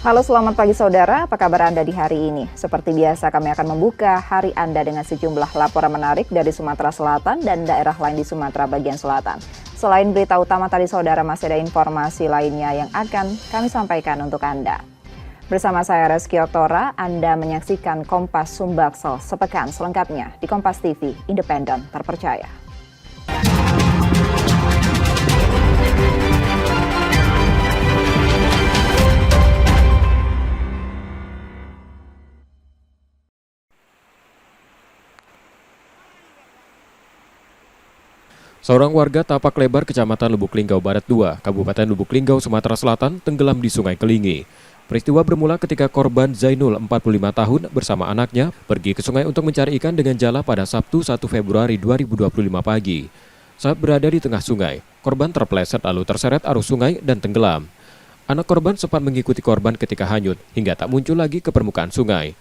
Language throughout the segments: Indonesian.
Halo, selamat pagi saudara. Apa kabar Anda di hari ini? Seperti biasa kami akan membuka hari Anda dengan sejumlah laporan menarik dari Sumatera Selatan dan daerah lain di Sumatera bagian selatan. Selain berita utama tadi saudara, masih ada informasi lainnya yang akan kami sampaikan untuk Anda. Bersama saya Reski Oktora, Anda menyaksikan Kompas Sumbaksel sepekan selengkapnya di Kompas TV, independen, terpercaya. Seorang warga Tapak Lebar, Kecamatan Lubuk Linggau Barat 2, Kabupaten Lubuk Linggau, Sumatera Selatan, tenggelam di Sungai Kelingi. Peristiwa bermula ketika korban Zainul, 45 tahun, bersama anaknya pergi ke sungai untuk mencari ikan dengan jala pada Sabtu 1 Februari 2025 pagi. Saat berada di tengah sungai, korban terpeleset lalu terseret arus sungai dan tenggelam. Anak korban sempat mengikuti korban ketika hanyut hingga tak muncul lagi ke permukaan sungai.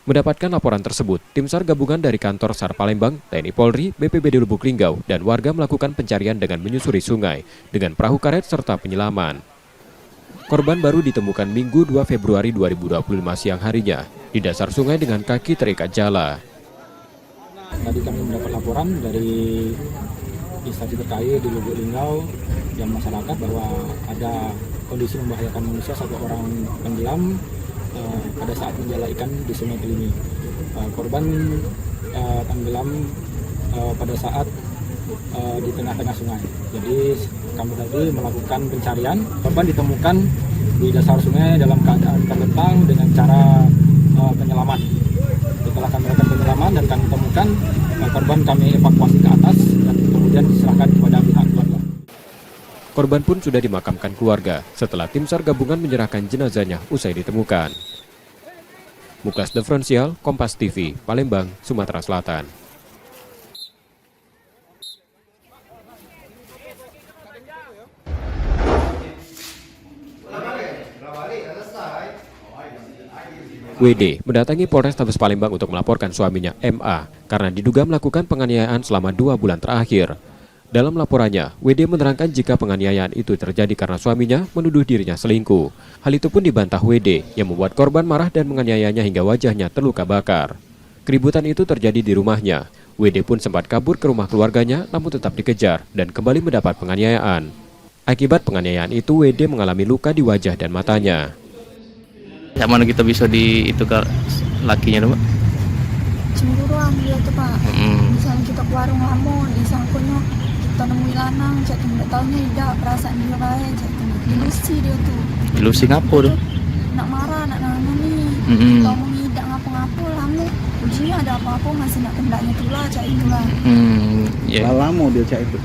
Mendapatkan laporan tersebut, tim SAR gabungan dari kantor SAR Palembang, TNI Polri, BPBD Lubuk Linggau, dan warga melakukan pencarian dengan menyusuri sungai dengan perahu karet serta penyelaman. Korban baru ditemukan Minggu 2 Februari 2025 siang harinya di dasar sungai dengan kaki terikat jala. Tadi kami mendapat laporan dari instansi terkait di Lubuk Linggau dan masyarakat bahwa ada kondisi membahayakan manusia, satu orang tenggelam pada saat menjala ikan di Sungai Kelingi. Korban tenggelam pada saat di tengah-tengah sungai. Jadi kami tadi melakukan pencarian. Korban ditemukan di dasar sungai dalam keadaan terlentang dengan cara penyelaman. Setelah kami lakukan penyelaman dan kami temukan, korban kami evakuasi ke atas dan kemudian diserahkan kepada pihak keluarga. Korban pun sudah dimakamkan keluarga setelah tim SAR gabungan menyerahkan jenazahnya usai ditemukan. Muklas Diferensial, Kompas TV, Palembang, Sumatera Selatan. WD mendatangi Polrestabes Palembang untuk melaporkan suaminya MA karena diduga melakukan penganiayaan selama 2 bulan terakhir. Dalam laporannya, WD menerangkan jika penganiayaan itu terjadi karena suaminya menuduh dirinya selingkuh. Hal itu pun dibantah WD yang membuat korban marah dan menganiayanya hingga wajahnya terluka bakar. Keributan itu terjadi di rumahnya. WD pun sempat kabur ke rumah keluarganya namun tetap dikejar dan kembali mendapat penganiayaan. Akibat penganiayaan itu, WD mengalami luka di wajah dan matanya. Jak mana kita bisa di itu ke lakinya tuh, Pak? Cemburuan dia tuh, Pak. Misalnya kita ke warung lamun, disangkutnya kita nemu lanang, cak tidak tahunya tidak perasaan dia baik, cak ilusi dia tuh. Ilusi ngapo tuh? Nak marah, nak nangani. Kalau mau ngidak ngapo-ngapo, lamu ujinya ada apa-apa masih nak kendaknya tulah, cak itulah. Ya. Lama dia cak itu?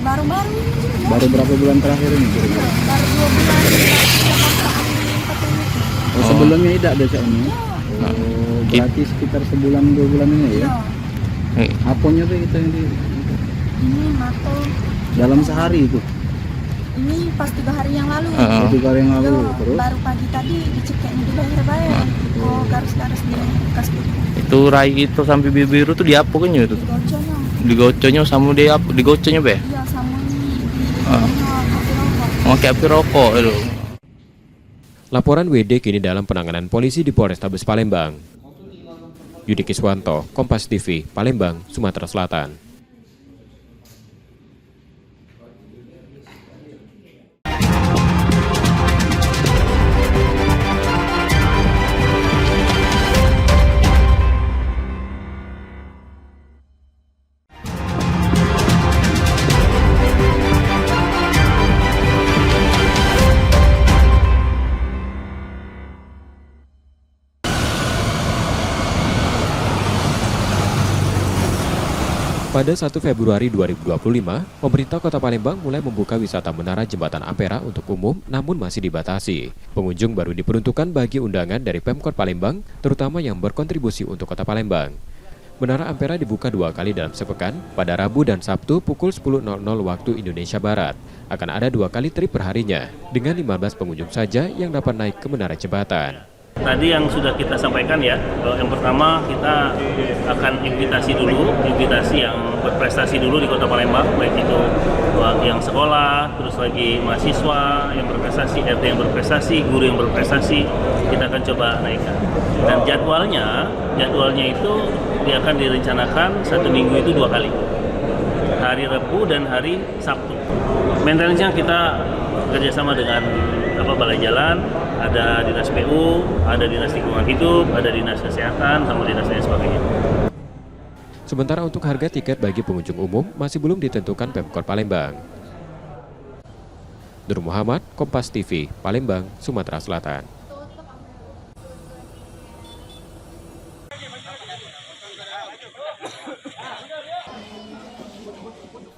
Baru-baru ini juga. Baru berapa bulan terakhir ini kira-kira? Baru 2 bulan. Oh, sebelumnya tidak ada cak ini? Ya. Oh, berarti sekitar sebulan 2 bulan ini ya? Ya. Aponya tuh kita yang di Ini mato. dalam sehari itu? Ini pas 3 hari yang lalu. 3 hari yang lalu, Ya, terus? baru pagi tadi dicekeknya di leher bayar. Oh, garis-garis di bekas Itu rai itu sampai biru tuh diapokannya itu? digoconya. Digoconya sama dia apa? Digoconya be? Iya, sama ini. Pakai api rokok itu. Laporan WD kini dalam penanganan polisi di Polrestabes Palembang. Yudi Kiswanto, Kompas TV, Palembang, Sumatera Selatan. Pada 1 Februari 2025, pemerintah Kota Palembang mulai membuka wisata Menara Jembatan Ampera untuk umum namun masih dibatasi. Pengunjung baru diperuntukkan bagi undangan dari Pemkot Palembang, terutama yang berkontribusi untuk Kota Palembang. Menara Ampera dibuka 2 kali dalam sepekan, pada Rabu dan Sabtu pukul 10.00 waktu Indonesia Barat. Akan ada 2 kali trip perharinya, dengan 15 pengunjung saja yang dapat naik ke Menara Jembatan. Tadi yang sudah kita sampaikan ya, yang pertama kita akan invitasi yang berprestasi dulu di Kota Palembang, baik itu yang sekolah, terus lagi mahasiswa yang berprestasi, RT yang berprestasi, guru yang berprestasi, kita akan coba naikkan. Dan jadwalnya itu dia akan direncanakan 1 minggu itu 2 kali, hari Rabu dan hari Sabtu. Maintenance-nya kita kerjasama dengan Balai Jalan, ada dinas PU, ada dinas lingkungan hidup, ada dinas kesehatan, sama dinas lain sebagainya. Sementara untuk harga tiket bagi pengunjung umum masih belum ditentukan Pemkot Palembang. Nur Muhammad, Kompas TV, Palembang, Sumatera Selatan.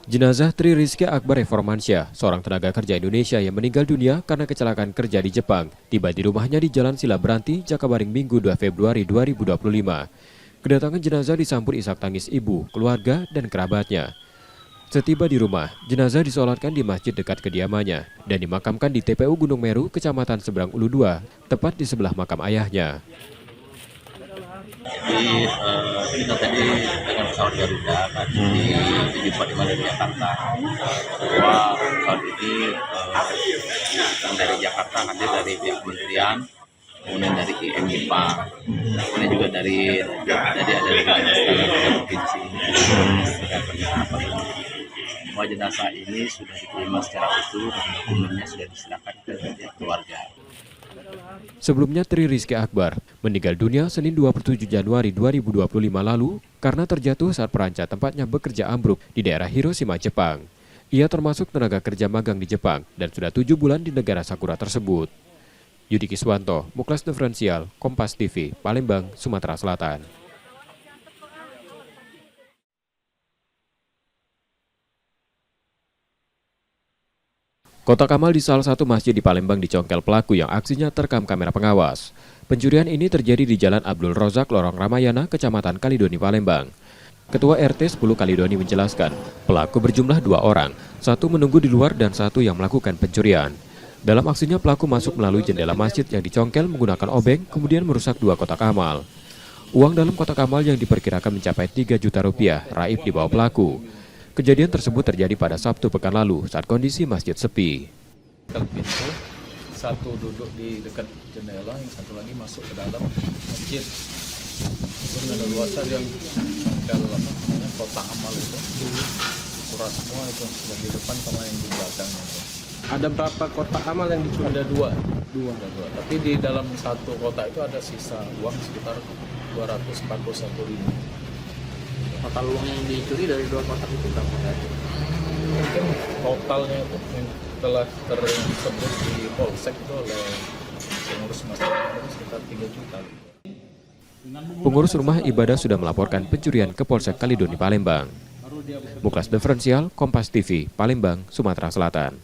Jenazah Tri Rizky Akbar Reformansyah, seorang tenaga kerja Indonesia yang meninggal dunia karena kecelakaan kerja di Jepang, tiba di rumahnya di Jalan Silabranti, Jakabaring, Minggu 2 Februari 2025. Kedatangan jenazah disambut isak tangis ibu, keluarga, dan kerabatnya. Setiba di rumah, jenazah disolatkan di masjid dekat kediamannya dan dimakamkan di TPU Gunung Meru, Kecamatan Seberang Ulu 2, tepat di sebelah makam ayahnya. Jadi kita tadi dengan pesawat Garuda tadi di 745 dari Jakarta, bahwa pesawat ini yang dari Jakarta hadir dari pihak kementerian, kemudian dari IM Jepang, kemudian juga dari provinsi. Semua jenazah ini sudah diterima secara utuh dan dokumennya sudah diserahkan ke pihak keluarga. Sebelumnya Tri Rizky Akbar meninggal dunia Senin 27 Januari 2025 lalu karena terjatuh saat peranca tempatnya bekerja ambruk di daerah Hiroshima, Jepang. Ia termasuk tenaga kerja magang di Jepang dan sudah 7 bulan di negara Sakura tersebut. Yudi Kiswanto, Muklas Diferensial, Kompas TV, Palembang, Sumatera Selatan. Kotak amal di salah satu masjid di Palembang dicongkel pelaku yang aksinya terekam kamera pengawas. Pencurian ini terjadi di Jalan Abdul Rozak, Lorong Ramayana, Kecamatan Kalidoni, Palembang. Ketua RT 10 Kalidoni menjelaskan, pelaku berjumlah 2 orang, satu menunggu di luar dan satu yang melakukan pencurian. Dalam aksinya pelaku masuk melalui jendela masjid yang dicongkel menggunakan obeng, kemudian merusak 2 kotak amal. Uang dalam kotak amal yang diperkirakan mencapai 3 juta rupiah raib dibawa pelaku. Kejadian tersebut terjadi pada Sabtu pekan lalu saat kondisi masjid sepi. Pintu, satu duduk di dekat jendela, yang satu lagi masuk ke dalam masjid. Kemudian ada luasan yang dalam kotak amal itu, surat semua itu yang di depan sama yang di belakangnya. Ada berapa kotak amal yang dicuri? Ada dua. Tapi di dalam satu kotak itu ada sisa uang sekitar 241.000. Total uang yang dicuri dari 2 kotak itu berapa? Mungkin totalnya itu yang telah tersebut di Polsek itu oleh pengurus masjid sekitar 3 juta. Pengurus rumah ibadah sudah melaporkan pencurian ke Polsek Kalidoni, Palembang. Muklas Diferensial, Kompas TV, Palembang, Sumatera Selatan.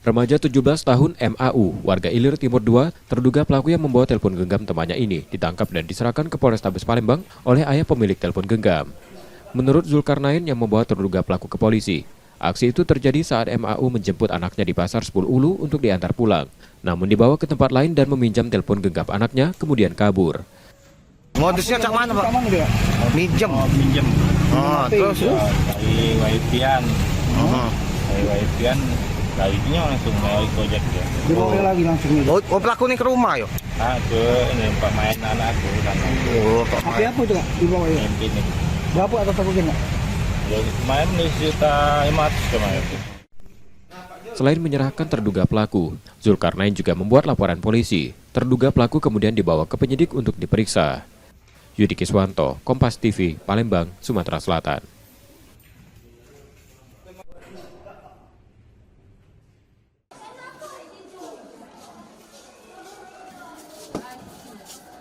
Remaja 17 tahun MAU, warga Ilir Timur 2, terduga pelaku yang membawa telepon genggam temannya ini ditangkap dan diserahkan ke Polrestabes Palembang oleh ayah pemilik telepon genggam. Menurut Zulkarnain yang membawa terduga pelaku ke polisi, aksi itu terjadi saat MAU menjemput anaknya di Pasar 10 Ulu untuk diantar pulang, namun dibawa ke tempat lain dan meminjam telepon genggam anaknya, kemudian kabur. Modusnya cak mana, Pak? Minjem. Minjem. Terus dari Waipian. Dari Waipian, kayaknya langsung melalui Gojek ya. dibawa lagi langsung ini. Oh, pelaku ini ke rumah yo. Ke ini pemain anakku kan. Oh, tapi apa itu dibawa ya? Ini. Berapa atau takut enggak? Ya, main di juta 500 kemarin. Selain menyerahkan terduga pelaku, Zulkarnain juga membuat laporan polisi. Terduga pelaku kemudian dibawa ke penyidik untuk diperiksa. Yudi Kiswanto, Kompas TV, Palembang, Sumatera Selatan.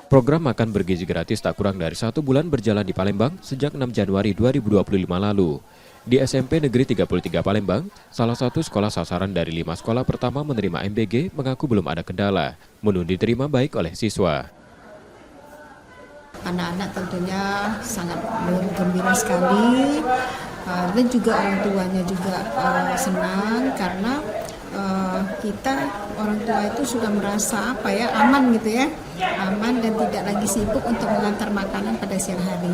Program makan bergizi gratis tak kurang dari 1 bulan berjalan di Palembang sejak 6 Januari 2025 lalu. Di SMP Negeri 33 Palembang, salah satu sekolah sasaran dari 5 sekolah pertama menerima MBG mengaku belum ada kendala. Menu diterima baik oleh siswa. Anak-anak tentunya sangat gembira sekali dan juga orang tuanya juga senang karena kita orang tua itu sudah merasa aman gitu ya, aman dan tidak lagi sibuk untuk mengantar makanan pada siang hari.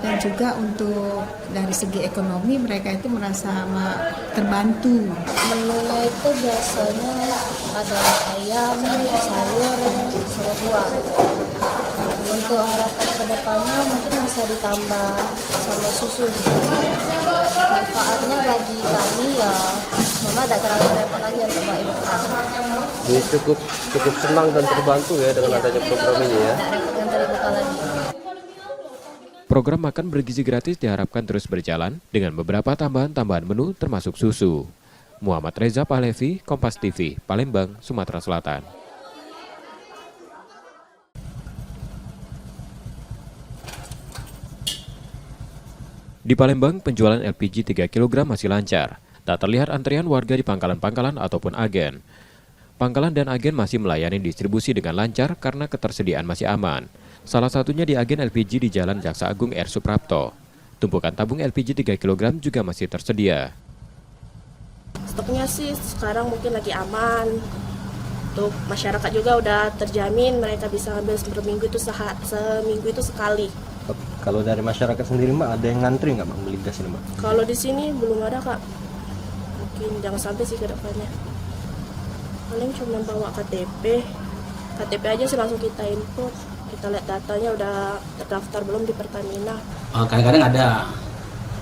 Dan juga untuk dari segi ekonomi mereka itu merasa terbantu. Menunya itu biasanya ada ayam, sayur, surat buah. Untuk harapan kedepannya mungkin bisa ditambah sama susu. Manfaatnya bagi kami ya, mama tidak terlalu repot lagi untuk bawa bekal. Jadi cukup senang dan terbantu ya dengan adanya program ini ya. Yang cari bekal lagi. Program makan bergizi gratis diharapkan terus berjalan dengan beberapa tambahan menu termasuk susu. Muhammad Reza Pahlevi, Kompas TV, Palembang, Sumatera Selatan. Di Palembang, penjualan LPG 3 kg masih lancar. Tak terlihat antrian warga di pangkalan-pangkalan ataupun agen. Pangkalan dan agen masih melayani distribusi dengan lancar karena ketersediaan masih aman. Salah satunya di agen LPG di Jalan Jaksa Agung R. Suprapto. Tumpukan tabung LPG 3 kg juga masih tersedia. Stoknya sih sekarang mungkin lagi aman. Untuk masyarakat juga udah terjamin mereka bisa ambil seminggu itu sekali. Kalau dari masyarakat sendiri Mbak, ada yang ngantri nggak Mbak beli gas ini Mbak? Kalau di sini belum ada Kak. Mungkin jangan sampai sih ke depannya. Paling cuma bawa KTP aja sih langsung kita input. Kita lihat datanya udah terdaftar belum di Pertamina. Kadang-kadang ada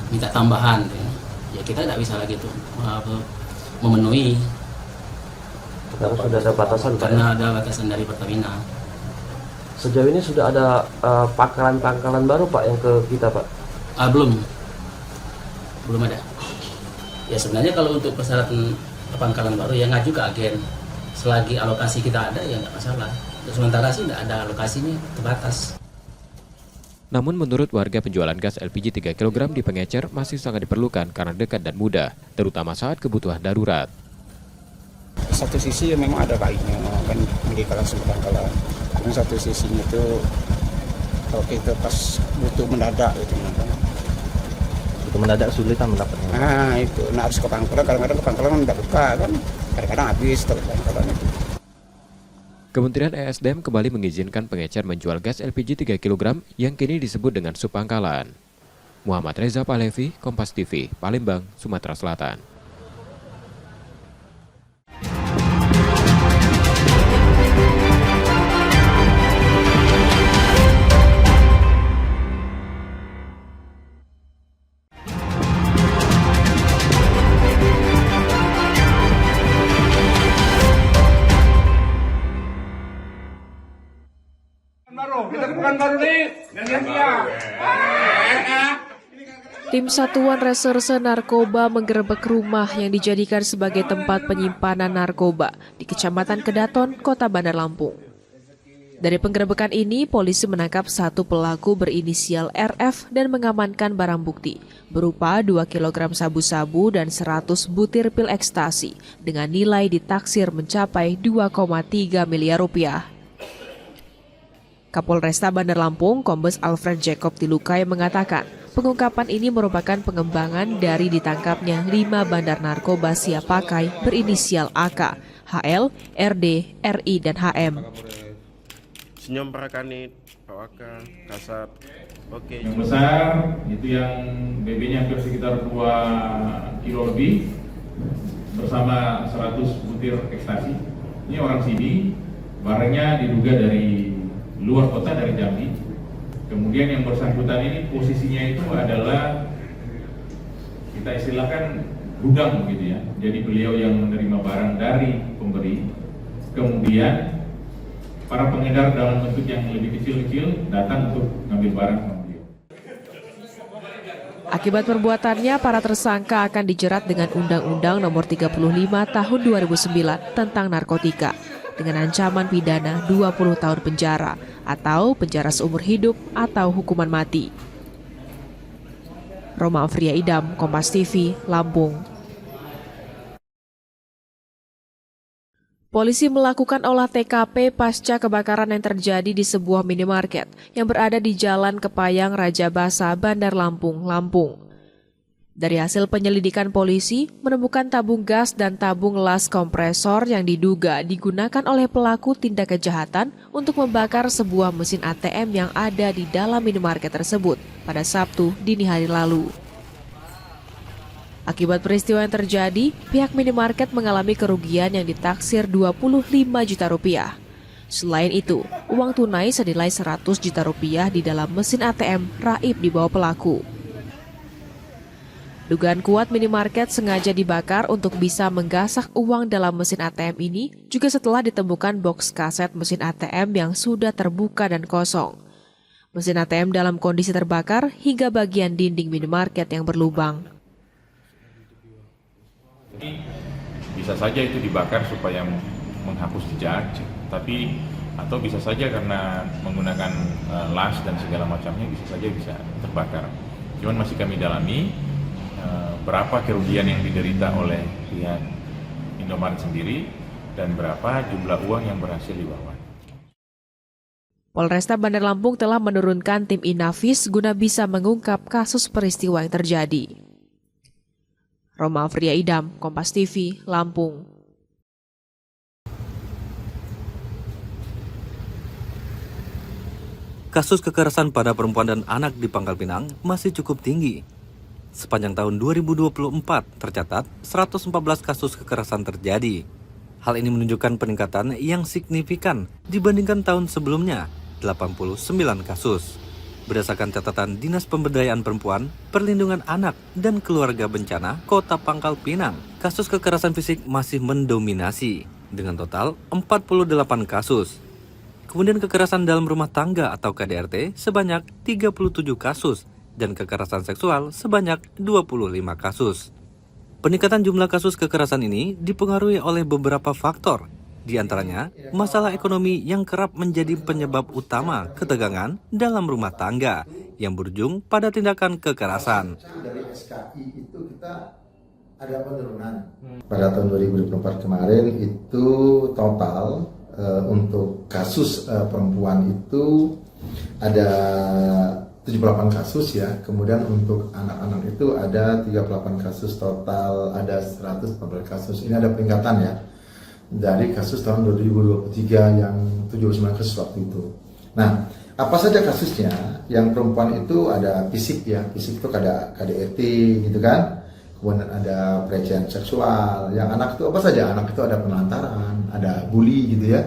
minta tambahan, ya kita nggak bisa lagi tuh memenuhi. Karena sudah ada batasan. Karena ada batasan dari Pertamina. Sejauh ini sudah ada pangkalan baru Pak yang ke kita Pak? Belum ada. Ya sebenarnya kalau untuk persyaratan pangkalan baru yang ngaju ke agen, selagi alokasi kita ada ya nggak masalah. Sementara sih tidak ada alokasinya, terbatas. Namun menurut warga penjualan gas LPG 3 kg di Pengecer masih sangat diperlukan karena dekat dan mudah, terutama saat kebutuhan darurat. Satu sisi memang ada baiknya kan di kalangan pangkalan. Tapi satu sisinya itu kalau kita pas butuh mendadak gitu. Itu mendadak sulitan mendapatnya. Nah itu, harus ke pangkalan, kadang-kadang ke pangkalan tidak buka kan, kadang-kadang habis terus pangkalan itu. Kementerian ESDM kembali mengizinkan Pengecer menjual gas LPG 3 kg yang kini disebut dengan subpangkalan. Muhammad Reza Pahlevi, Kompas TV, Palembang, Sumatera Selatan. Tim Satuan Reserse Narkoba menggerebek rumah yang dijadikan sebagai tempat penyimpanan narkoba di Kecamatan Kedaton, Kota Bandar Lampung. Dari penggerebekan ini, polisi menangkap satu pelaku berinisial RF dan mengamankan barang bukti berupa 2 kg sabu-sabu dan 100 butir pil ekstasi dengan nilai ditaksir mencapai 2,3 miliar rupiah. Kapolresta Bandar Lampung, Kombes Alfred Jacob Tilukai mengatakan, pengungkapan ini merupakan pengembangan dari ditangkapnya 5 bandar narkoba siap pakai berinisial AK, HL, RD, RI, dan HM. Senyum Parakanit, Pak Waka, Kasat, oke. Yang besar itu yang BB-nya hampir sekitar 2 kilo lebih bersama 100 butir ekstasi. Ini orang sini, barangnya diduga dari luar kota, dari Jambi. Kemudian yang bersangkutan ini posisinya itu adalah kita istilahkan gudang gitu ya. Jadi beliau yang menerima barang dari pemberi. Kemudian para pengedar dalam bentuk yang lebih kecil-kecil datang untuk ngambil barang sama beliau. Akibat perbuatannya, para tersangka akan dijerat dengan Undang-Undang Nomor 35 Tahun 2009 tentang narkotika dengan ancaman pidana 20 tahun penjara atau penjara seumur hidup atau hukuman mati. Roma Afria Idam, Kompas TV, Lampung. Polisi melakukan olah TKP pasca kebakaran yang terjadi di sebuah minimarket yang berada di Jalan Kepayang Raja Basa, Bandar Lampung, Lampung. Dari hasil penyelidikan polisi, menemukan tabung gas dan tabung las kompresor yang diduga digunakan oleh pelaku tindak kejahatan untuk membakar sebuah mesin ATM yang ada di dalam minimarket tersebut pada Sabtu dini hari lalu. Akibat peristiwa yang terjadi, pihak minimarket mengalami kerugian yang ditaksir 25 juta rupiah. Selain itu, uang tunai senilai 100 juta rupiah di dalam mesin ATM raib dibawa pelaku. Dugaan kuat minimarket sengaja dibakar untuk bisa menggasak uang dalam mesin ATM ini juga setelah ditemukan box kaset mesin ATM yang sudah terbuka dan kosong. Mesin ATM dalam kondisi terbakar hingga bagian dinding minimarket yang berlubang. Bisa saja itu dibakar supaya menghapus jejak, tapi atau bisa saja karena menggunakan las dan segala macamnya bisa terbakar. Cuman masih kami dalami berapa kerugian yang diderita oleh pihak Indomaret sendiri dan berapa jumlah uang yang berhasil dibawa. Polresta Bandar Lampung telah menurunkan tim Inafis guna bisa mengungkap kasus peristiwa yang terjadi. Roma Afria Idam, Kompas TV, Lampung. Kasus kekerasan pada perempuan dan anak di Pangkal Pinang masih cukup tinggi. Sepanjang tahun 2024 tercatat 114 kasus kekerasan terjadi. Hal ini menunjukkan peningkatan yang signifikan dibandingkan tahun sebelumnya, 89 kasus. Berdasarkan catatan Dinas Pemberdayaan Perempuan, Perlindungan Anak, dan Keluarga Bencana Kota Pangkal Pinang, kasus kekerasan fisik masih mendominasi dengan total 48 kasus. Kemudian kekerasan dalam rumah tangga atau KDRT sebanyak 37 kasus dan kekerasan seksual sebanyak 25 kasus. Peningkatan jumlah kasus kekerasan ini dipengaruhi oleh beberapa faktor. Di antaranya, masalah ekonomi yang kerap menjadi penyebab utama ketegangan dalam rumah tangga yang berujung pada tindakan kekerasan. Dari SKI itu kita ada penurunan. Pada tahun 2024 kemarin itu total untuk kasus perempuan itu ada 78 kasus ya. Kemudian untuk anak-anak itu ada 38 kasus, total ada 114 kasus. Ini ada peningkatan ya dari kasus tahun 2023 yang 79 kasus waktu itu. Nah, apa saja kasusnya? Yang perempuan itu ada fisik ya, fisik itu ada KDRT gitu kan. Kemudian ada pelecehan seksual. Yang anak itu apa saja? Anak itu ada penelantaran, ada bully gitu ya.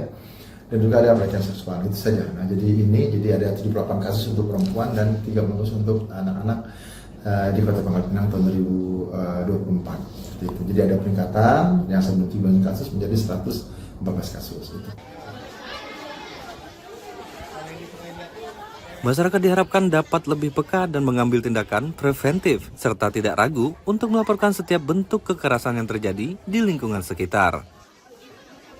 Dan juga ada pelecehan seksual, itu saja. Nah, jadi ada 78 kasus untuk perempuan dan 30 kasus untuk anak-anak di Kota Pangkal Pinang tahun 2024. Itu. Jadi ada peningkatan yang sebelum 7 kasus menjadi 114 kasus. Itu. Masyarakat diharapkan dapat lebih peka dan mengambil tindakan preventif serta tidak ragu untuk melaporkan setiap bentuk kekerasan yang terjadi di lingkungan sekitar.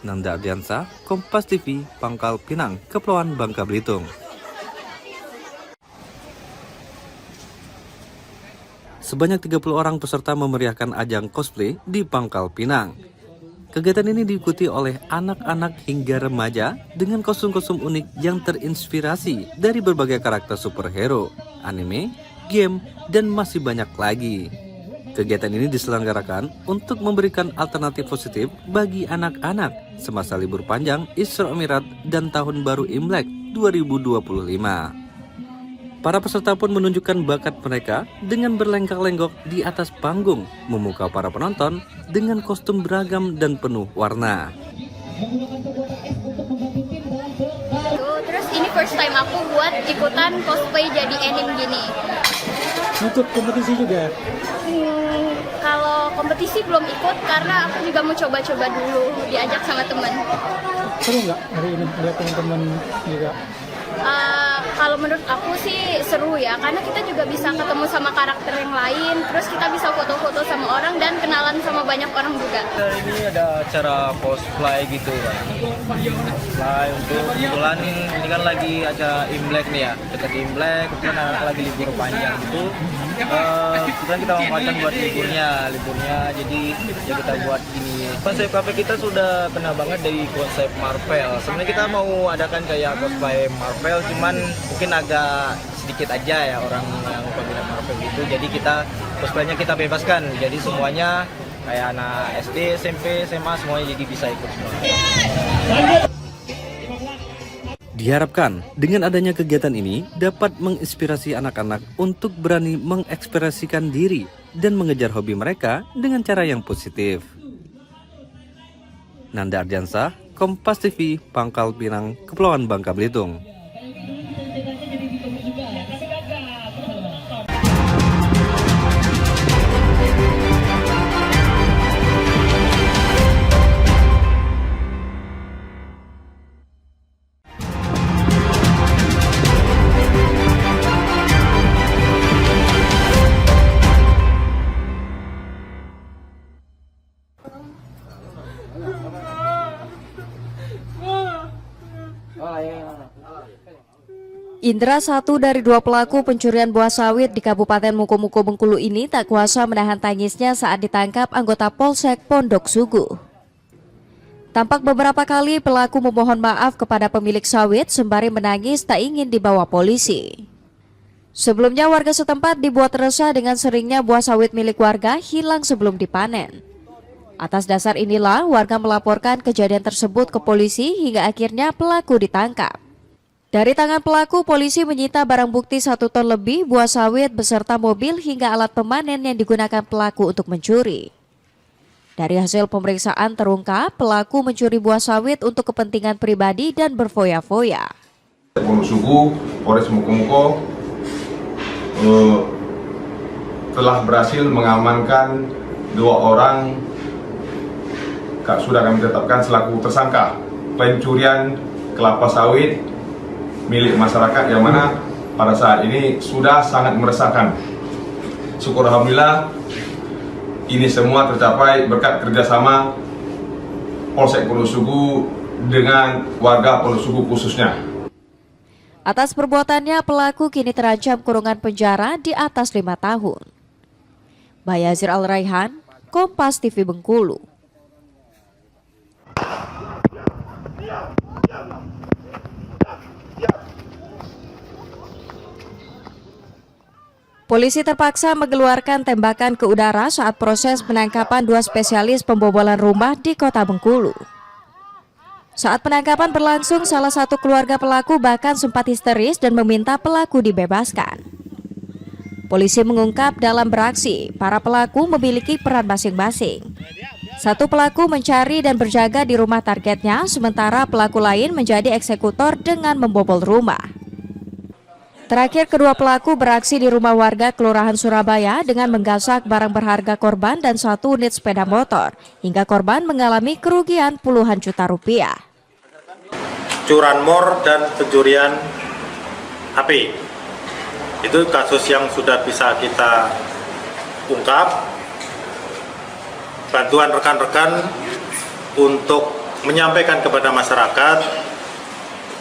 Nanda Ardiansa, Kompas TV, Pangkal Pinang, Kepulauan Bangka Belitung. Sebanyak 30 orang peserta memeriahkan ajang cosplay di Pangkal Pinang. Kegiatan ini diikuti oleh anak-anak hingga remaja dengan kostum-kostum unik yang terinspirasi dari berbagai karakter superhero, anime, game, dan masih banyak lagi. Kegiatan ini diselenggarakan untuk memberikan alternatif positif bagi anak-anak semasa libur panjang Isra Mi'raj dan Tahun Baru Imlek 2025. Para peserta pun menunjukkan bakat mereka dengan berlenggak-lenggok di atas panggung, memukau para penonton dengan kostum beragam dan penuh warna. Terus ini first time aku buat ikutan cosplay jadi anime gini. Ikut kompetisi juga? Kalau kompetisi belum ikut karena aku juga mau coba-coba dulu, diajak sama teman. Seru nggak hari ini lihat teman-teman juga? Kalau menurut aku sih seru ya, karena kita juga bisa ketemu sama karakter yang lain, terus kita bisa foto-foto sama orang dan kenalan sama banyak orang juga. Ini ada acara cosplay gitu kan. Cosplay untuk kebetulan ini kan lagi acara Imlek nih ya, dekat Imlek, kebetulan anak lagi libur panjang gitu. Kebetulan kita memanfaatkan buat liburnya, jadi ya kita buat ini. Konsep kafe kita sudah kena banget dari konsep Marvel. Sebenarnya kita mau adakan kayak cosplay Marvel, cuman mungkin agak sedikit aja ya orang yang peminat Marvel gitu. Jadi kita cosplaynya kita bebaskan, jadi semuanya kayak anak SD, SMP, SMA semuanya jadi bisa ikut semua. Diharapkan dengan adanya kegiatan ini dapat menginspirasi anak-anak untuk berani mengekspresikan diri dan mengejar hobi mereka dengan cara yang positif. Nanda Ardiansah, Kompas TV, Pangkal Pinang, Kepulauan Bangka Belitung. Indra, satu dari dua pelaku pencurian buah sawit di Kabupaten Mukomuko Bengkulu ini tak kuasa menahan tangisnya saat ditangkap anggota Polsek Pondok Sugu. Tampak beberapa kali pelaku memohon maaf kepada pemilik sawit sembari menangis tak ingin dibawa polisi. Sebelumnya warga setempat dibuat resah dengan seringnya buah sawit milik warga hilang sebelum dipanen. Atas dasar inilah warga melaporkan kejadian tersebut ke polisi hingga akhirnya pelaku ditangkap. Dari tangan pelaku, polisi menyita barang bukti 1 ton lebih buah sawit beserta mobil hingga alat pemanen yang digunakan pelaku untuk mencuri. Dari hasil pemeriksaan terungkap, pelaku mencuri buah sawit untuk kepentingan pribadi dan berfoya-foya. Pondok Sugu, Polres Mukomuko telah berhasil mengamankan 2 orang sudah kami tetapkan selaku tersangka pencurian kelapa sawit milik masyarakat yang mana pada saat ini sudah sangat meresahkan. Syukur alhamdulillah ini semua tercapai berkat kerjasama Polsek Pondok Sugu dengan warga Pondok Sugu khususnya. Atas perbuatannya pelaku kini terancam kurungan penjara di atas 5 tahun. Bayazir Al-Raihan, Kompas TV Bengkulu. Polisi terpaksa mengeluarkan tembakan ke udara saat proses penangkapan 2 spesialis pembobolan rumah di Kota Bengkulu. Saat penangkapan berlangsung, salah satu keluarga pelaku bahkan sempat histeris dan meminta pelaku dibebaskan. Polisi mengungkap dalam beraksi, para pelaku memiliki peran masing-masing. Satu pelaku mencari dan berjaga di rumah targetnya, sementara pelaku lain menjadi eksekutor dengan membobol rumah. Terakhir, kedua pelaku beraksi di rumah warga Kelurahan Surabaya dengan menggasak barang berharga korban dan 1 unit sepeda motor, hingga korban mengalami kerugian puluhan juta rupiah. Curanmor dan pencurian HP, itu kasus yang sudah bisa kita ungkap. Bantuan rekan-rekan untuk menyampaikan kepada masyarakat,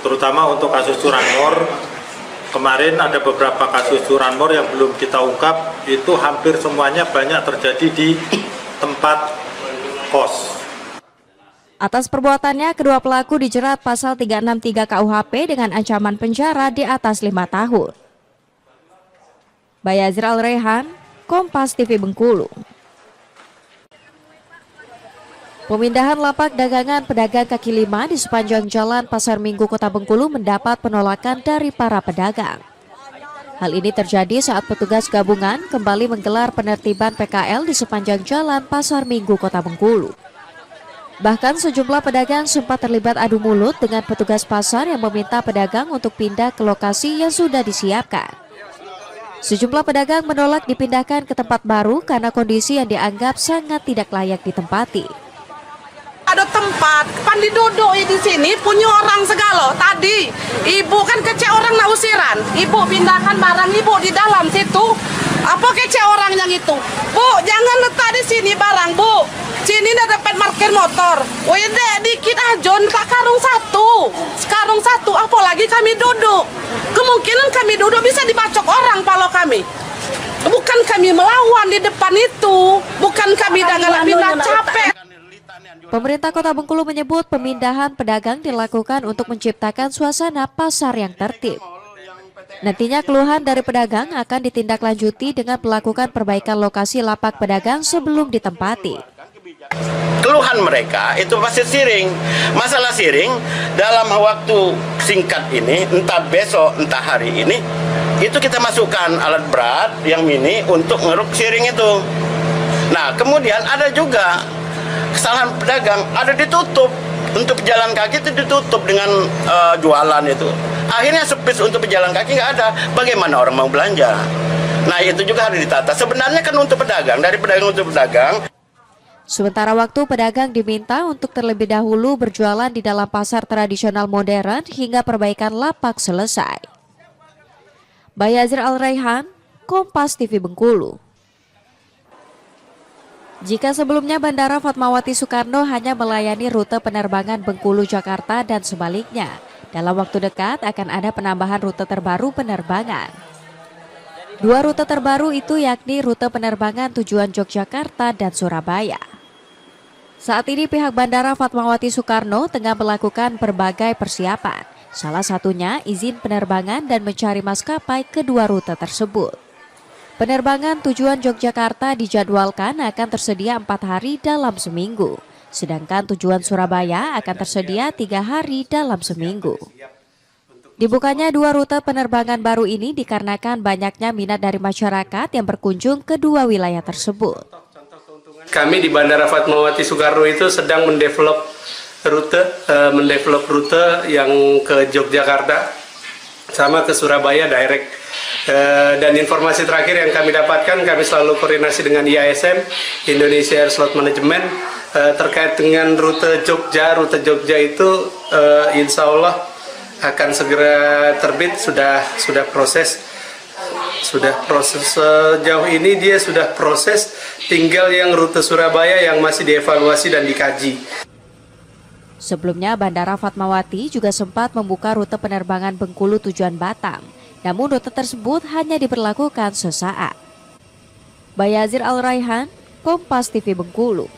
terutama untuk kasus curanmor. Kemarin ada beberapa kasus curanmor yang belum kita ungkap, itu hampir semuanya banyak terjadi di tempat kos. Atas perbuatannya, kedua pelaku dijerat pasal 363 KUHP dengan ancaman penjara di atas 5 tahun. Bayazir Al-Raihan, Kompas TV Bengkulu. Pemindahan lapak dagangan pedagang kaki lima di sepanjang Jalan Pasar Minggu Kota Bengkulu mendapat penolakan dari para pedagang. Hal ini terjadi saat petugas gabungan kembali menggelar penertiban PKL di sepanjang Jalan Pasar Minggu Kota Bengkulu. Bahkan sejumlah pedagang sempat terlibat adu mulut dengan petugas pasar yang meminta pedagang untuk pindah ke lokasi yang sudah disiapkan. Sejumlah pedagang menolak dipindahkan ke tempat baru karena kondisi yang dianggap sangat tidak layak ditempati. Ada tempat, pan diduduk di sini punya orang segala. Tadi ibu kan kece orang nak usiran, ibu pindahkan barang ibu di dalam situ. Apa kece orang yang itu? Bu, jangan letak di sini barang, Bu. Sini ada dapat parkir motor. Wede dikit aja, tak karung satu, apalagi kami duduk. Kemungkinan kami duduk bisa dibacok orang kalau kami. Bukan kami melawan di depan itu, bukan kami dengan pindah capek. Pemerintah Kota Bengkulu menyebut pemindahan pedagang dilakukan untuk menciptakan suasana pasar yang tertib. Nantinya keluhan dari pedagang akan ditindaklanjuti dengan melakukan perbaikan lokasi lapak pedagang sebelum ditempati. Keluhan mereka itu pasti siring. Masalah siring dalam waktu singkat ini, entah besok, entah hari ini, itu kita masukkan alat berat yang mini untuk ngeruk siring itu. Nah, kemudian ada juga kesalahan pedagang, ada ditutup untuk pejalan kaki itu ditutup dengan jualan itu. Akhirnya space untuk pejalan kaki nggak ada. Bagaimana orang mau belanja? Nah, itu juga harus ditata. Sebenarnya kan untuk pedagang, dari pedagang untuk pedagang. Sementara waktu pedagang diminta untuk terlebih dahulu berjualan di dalam pasar tradisional modern hingga perbaikan lapak selesai. Bayazir Al-Raihan, Kompas TV Bengkulu. Jika sebelumnya Bandara Fatmawati Soekarno hanya melayani rute penerbangan Bengkulu-Jakarta dan sebaliknya, dalam waktu dekat akan ada penambahan rute terbaru penerbangan. Dua rute terbaru itu yakni rute penerbangan tujuan Yogyakarta dan Surabaya. Saat ini pihak Bandara Fatmawati Soekarno tengah melakukan berbagai persiapan, salah satunya izin penerbangan dan mencari maskapai kedua rute tersebut. Penerbangan tujuan Yogyakarta dijadwalkan akan tersedia 4 hari dalam seminggu, sedangkan tujuan Surabaya akan tersedia 3 hari dalam seminggu. Dibukanya dua rute penerbangan baru ini dikarenakan banyaknya minat dari masyarakat yang berkunjung ke dua wilayah tersebut. Kami di Bandara Fatmawati Soekarno itu sedang mendevelop rute yang ke Yogyakarta sama ke Surabaya direct. Dan informasi terakhir yang kami dapatkan, kami selalu koordinasi dengan IASM, Indonesia Air Slot Management, terkait dengan rute Jogja. Rute Jogja itu insya Allah akan segera terbit, sudah proses sejauh ini dia sudah proses, tinggal yang rute Surabaya yang masih dievaluasi dan dikaji. Sebelumnya Bandara Fatmawati juga sempat membuka rute penerbangan Bengkulu tujuan Batam. Namun rute tersebut hanya diberlakukan sesaat. Bayazir Al-Raihan, Kompas TV Bengkulu.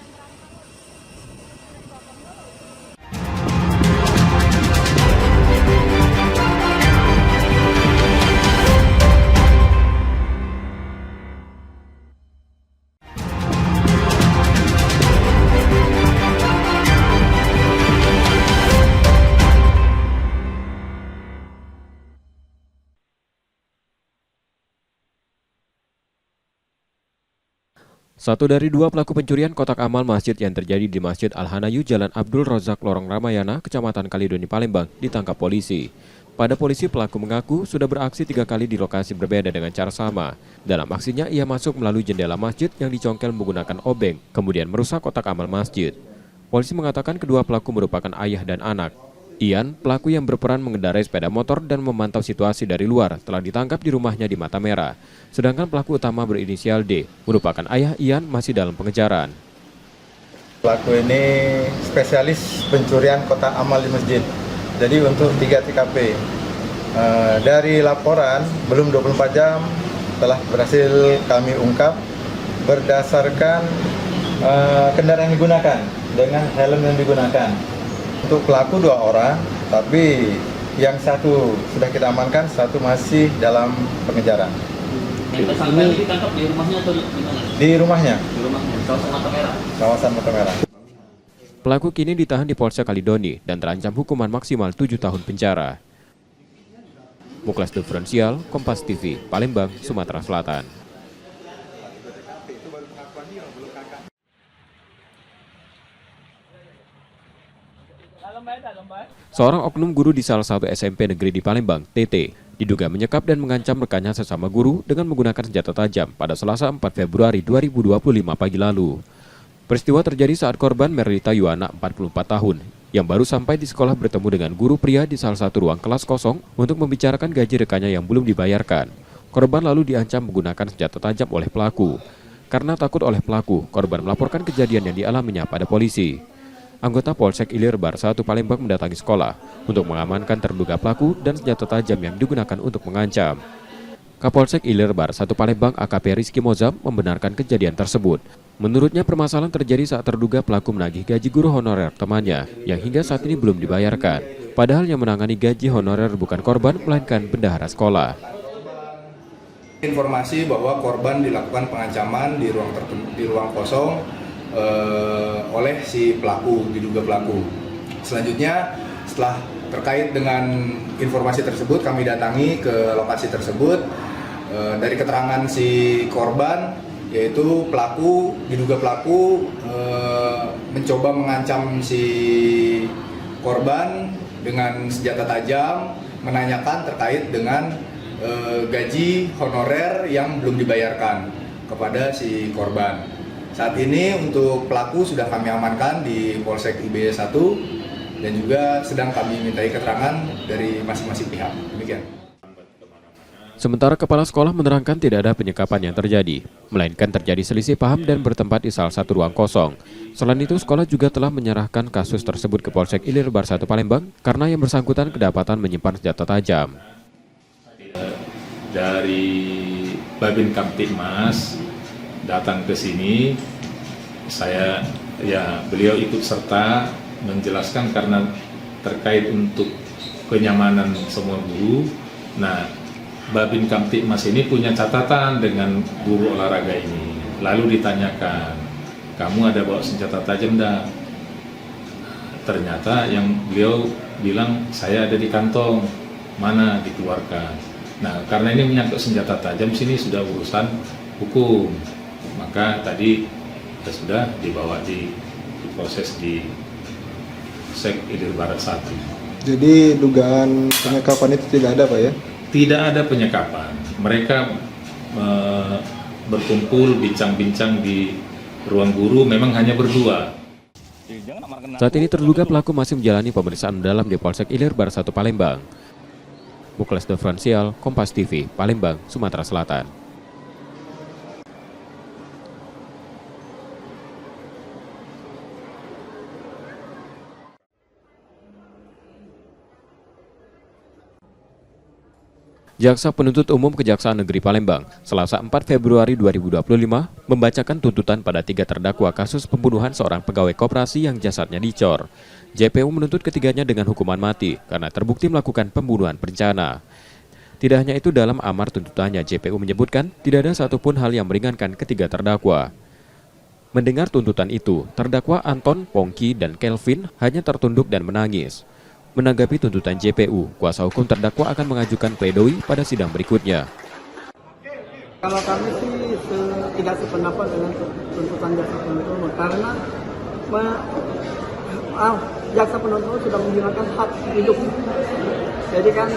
Satu dari dua pelaku pencurian kotak amal masjid yang terjadi di Masjid Al-Hanayu Jalan Abdul Rozak Lorong Ramayana, Kecamatan Kalidoni, Palembang, ditangkap polisi. Pada polisi, pelaku mengaku sudah beraksi 3 kali di lokasi berbeda dengan cara sama. Dalam aksinya, ia masuk melalui jendela masjid yang dicongkel menggunakan obeng, kemudian merusak kotak amal masjid. Polisi mengatakan kedua pelaku merupakan ayah dan anak. Ian, pelaku yang berperan mengendarai sepeda motor dan memantau situasi dari luar, telah ditangkap di rumahnya di Mata Merah. Sedangkan pelaku utama berinisial D, merupakan ayah Ian, masih dalam pengejaran. Pelaku ini spesialis pencurian kotak amal di masjid. Jadi untuk 3 TKP. Dari laporan, belum 24 jam telah berhasil kami ungkap berdasarkan kendaraan yang digunakan dengan helm yang digunakan. Untuk pelaku 2 orang, tapi yang satu sudah kita amankan, satu masih dalam pengejaran. Yang tersangka ini ditangkap di rumahnya atau di mana? Di rumahnya. Di rumahnya, kawasan Mata Merah. Kawasan Mata Merah. Pelaku kini ditahan di Polsek Kalidoni dan terancam hukuman maksimal 7 tahun penjara. Muklas Diferensial, Kompas TV, Palembang, Sumatera Selatan. Seorang oknum guru di salah satu SMP negeri di Palembang, TT, diduga menyekap dan mengancam rekannya sesama guru dengan menggunakan senjata tajam pada Selasa 4 Februari 2025 pagi lalu. Peristiwa terjadi saat korban Merlita Yuwana, 44 tahun, yang baru sampai di sekolah bertemu dengan guru pria di salah satu ruang kelas kosong untuk membicarakan gaji rekannya yang belum dibayarkan. Korban lalu diancam menggunakan senjata tajam oleh pelaku. Karena takut oleh pelaku, korban melaporkan kejadian yang dialaminya pada polisi. Anggota Polsek Ilir Bar 1 Palembang mendatangi sekolah untuk mengamankan terduga pelaku dan senjata tajam yang digunakan untuk mengancam. Kapolsek Ilir Bar 1 Palembang AKP Rizky Mozam membenarkan kejadian tersebut. Menurutnya permasalahan terjadi saat terduga pelaku menagih gaji guru honorer temannya yang hingga saat ini belum dibayarkan. Padahal yang menangani gaji honorer bukan korban melainkan bendahara sekolah. Informasi bahwa korban dilakukan pengancaman di ruang kosong oleh si pelaku, diduga pelaku. Selanjutnya setelah terkait dengan informasi tersebut kami datangi ke lokasi tersebut. Dari keterangan si korban, yaitu pelaku, diduga pelaku mencoba mengancam si korban dengan senjata tajam, menanyakan terkait dengan gaji honorer yang belum dibayarkan kepada si korban. Saat ini untuk pelaku sudah kami amankan di Polsek IB 1 dan juga sedang kami mintai keterangan dari masing-masing pihak. Demikian. Sementara kepala sekolah menerangkan tidak ada penyekapan yang terjadi, melainkan terjadi selisih paham dan bertempat di salah satu ruang kosong. Selain itu, sekolah juga telah menyerahkan kasus tersebut ke Polsek Ilir Bar 1 Palembang karena yang bersangkutan kedapatan menyimpan senjata tajam. Dari Babin Kamtibmas datang ke sini, beliau ikut serta menjelaskan karena terkait untuk kenyamanan semua guru. Nah, Babin Kamtibmas ini punya catatan dengan guru olahraga ini. Lalu ditanyakan, kamu ada bawa senjata tajam enggak? Ternyata yang beliau bilang, saya ada di kantong, mana dikeluarkan. Nah, karena ini menyangkut senjata tajam, sini sudah urusan hukum. Maka tadi sudah dibawa diproses di Polsek Ilir Barat 1. Jadi dugaan penyekapan itu tidak ada, Pak ya? Tidak ada penyekapan. Mereka berkumpul bincang-bincang di ruang guru, memang hanya berdua. Saat ini terduga pelaku masih menjalani pemeriksaan mendalam di Polsek Ilir Bar 1 Palembang. Muklas Differensial, Kompas TV, Palembang, Sumatera Selatan. Jaksa Penuntut Umum Kejaksaan Negeri Palembang, Selasa 4 Februari 2025, membacakan tuntutan pada 3 terdakwa kasus pembunuhan seorang pegawai koperasi yang jasadnya dicor. JPU menuntut ketiganya dengan hukuman mati karena terbukti melakukan pembunuhan berencana. Tidak hanya itu, dalam amar tuntutannya, JPU menyebutkan tidak ada satupun hal yang meringankan ketiga terdakwa. Mendengar tuntutan itu, terdakwa Anton, Pongki, dan Kelvin hanya tertunduk dan menangis. Menanggapi tuntutan JPU, kuasa hukum terdakwa akan mengajukan pledoi pada sidang berikutnya. Kalau kami sih tidak sependapat dengan tuntutan jaksa penuntut umum karena jaksa penuntut umum sudah menggunakan hak hidup. Jadi kan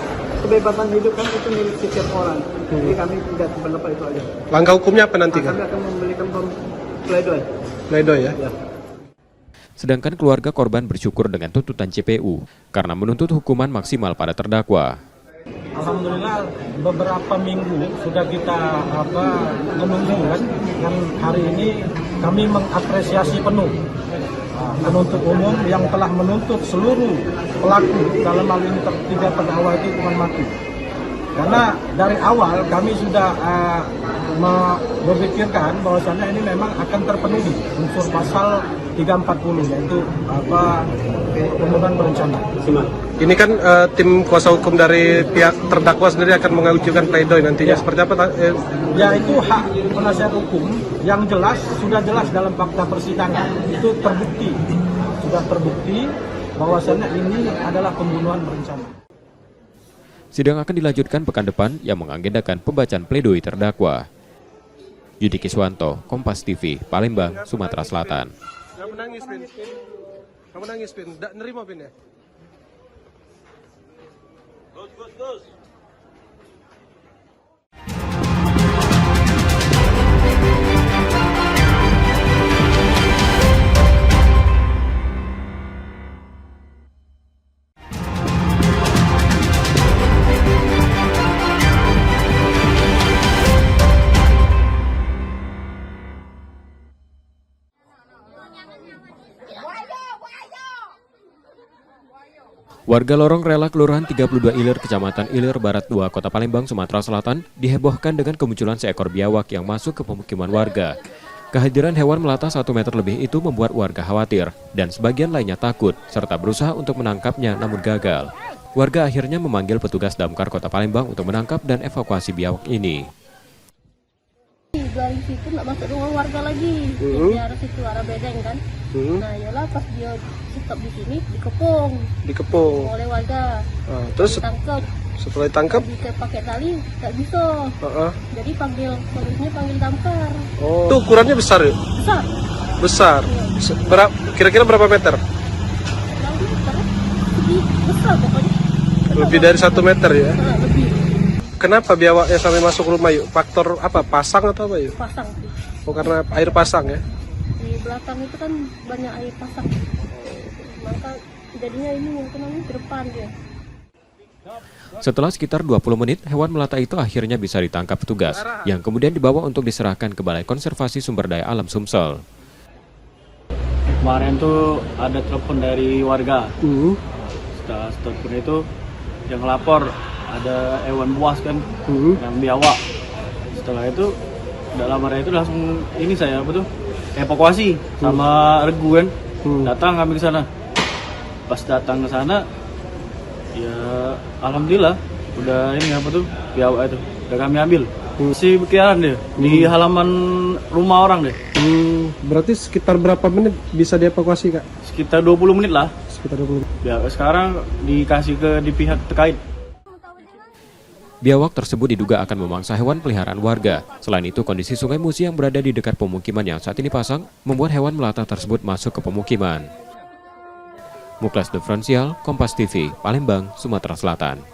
kebebasan hidup kan itu milik setiap orang. Jadi kami tidak sependapat itu aja. Langkah hukumnya apa nanti kan? Kami akan memberikan pledoi. Pledoi ya? Ya. Sedangkan keluarga korban bersyukur dengan tuntutan JPU karena menuntut hukuman maksimal pada terdakwa. Alhamdulillah beberapa minggu sudah kita menunggu kan, dan hari ini kami mengapresiasi penuh penuntut umum yang telah menuntut seluruh pelaku dalam hal ini tiga terdakwa itu hukuman mati. Karena dari awal kami sudah berpikirkan bahwasannya ini memang akan terpenuhi unsur pasal 340 yaitu pembunuhan berencana. Ini kan tim kuasa hukum dari pihak terdakwa sendiri akan mengajukan pledoi nantinya. Ya. Seperti apa? Ya, itu hak penasihat hukum yang jelas, sudah jelas dalam fakta persidangan. Itu sudah terbukti bahwasannya ini adalah pembunuhan berencana. Sidang akan dilanjutkan pekan depan yang mengagendakan pembacaan pledoi terdakwa. Yudi Kiswanto, Kompas TV, Palembang, Sumatera Selatan. Kamu nangis, Pin. Kamu nangis, Pin. Nggak nerima, Pin ya? Gus. Warga Lorong Rela Kelurahan 32 Ilir, Kecamatan Ilir Barat 2, Kota Palembang, Sumatera Selatan, dihebohkan dengan kemunculan seekor biawak yang masuk ke pemukiman warga. Kehadiran hewan melata 1 meter lebih itu membuat warga khawatir, dan sebagian lainnya takut, serta berusaha untuk menangkapnya namun gagal. Warga akhirnya memanggil petugas damkar Kota Palembang untuk menangkap dan evakuasi biawak ini. Dari situ nggak masuk rumah warga lagi, di arah situ, arah bedeng kan. Nah yalah pas dia stop di sini dikepung oleh warga. Terus ditangkap. Setelah ditangkap Pakai tali nggak bisa. Jadi polisinya panggil damkar. Oh. Itu ukurannya besar ya? Besar. Kira-kira berapa meter? Besar pokoknya. Lebih dari 1 meter ya? Lebih. Kenapa biawaknya sampai masuk rumah yuk? Faktor apa? Pasang atau apa yuk? Pasang. Oh, karena air pasang ya? Di belakang itu kan banyak air pasang. Maka jadinya ini yang namanya ke depan dia. Setelah sekitar 20 menit, hewan melata itu akhirnya bisa ditangkap petugas, yang kemudian dibawa untuk diserahkan ke Balai Konservasi Sumber Daya Alam Sumsel. Kemarin tuh ada telepon dari warga. Setelah telepon itu yang lapor ada hewan buas kan, yang biawak. Setelah itu dalam hari itu langsung ini saya evakuasi sama regu kan, datang kami ke sana. Pas datang ke sana, ya alhamdulillah udah ini biawak itu udah kami ambil. Si berkeliaran deh di halaman rumah orang deh. Berarti sekitar berapa menit bisa dievakuasi, Kak? Sekitar 20 menit lah. Sekitar 20 menit. Ya sekarang dikasih di pihak terkait. Biawak tersebut diduga akan memangsa hewan peliharaan warga. Selain itu, kondisi Sungai Musi yang berada di dekat pemukiman yang saat ini pasang membuat hewan melata tersebut masuk ke pemukiman. Muklas Diferensial, Kompas TV, Palembang, Sumatera Selatan.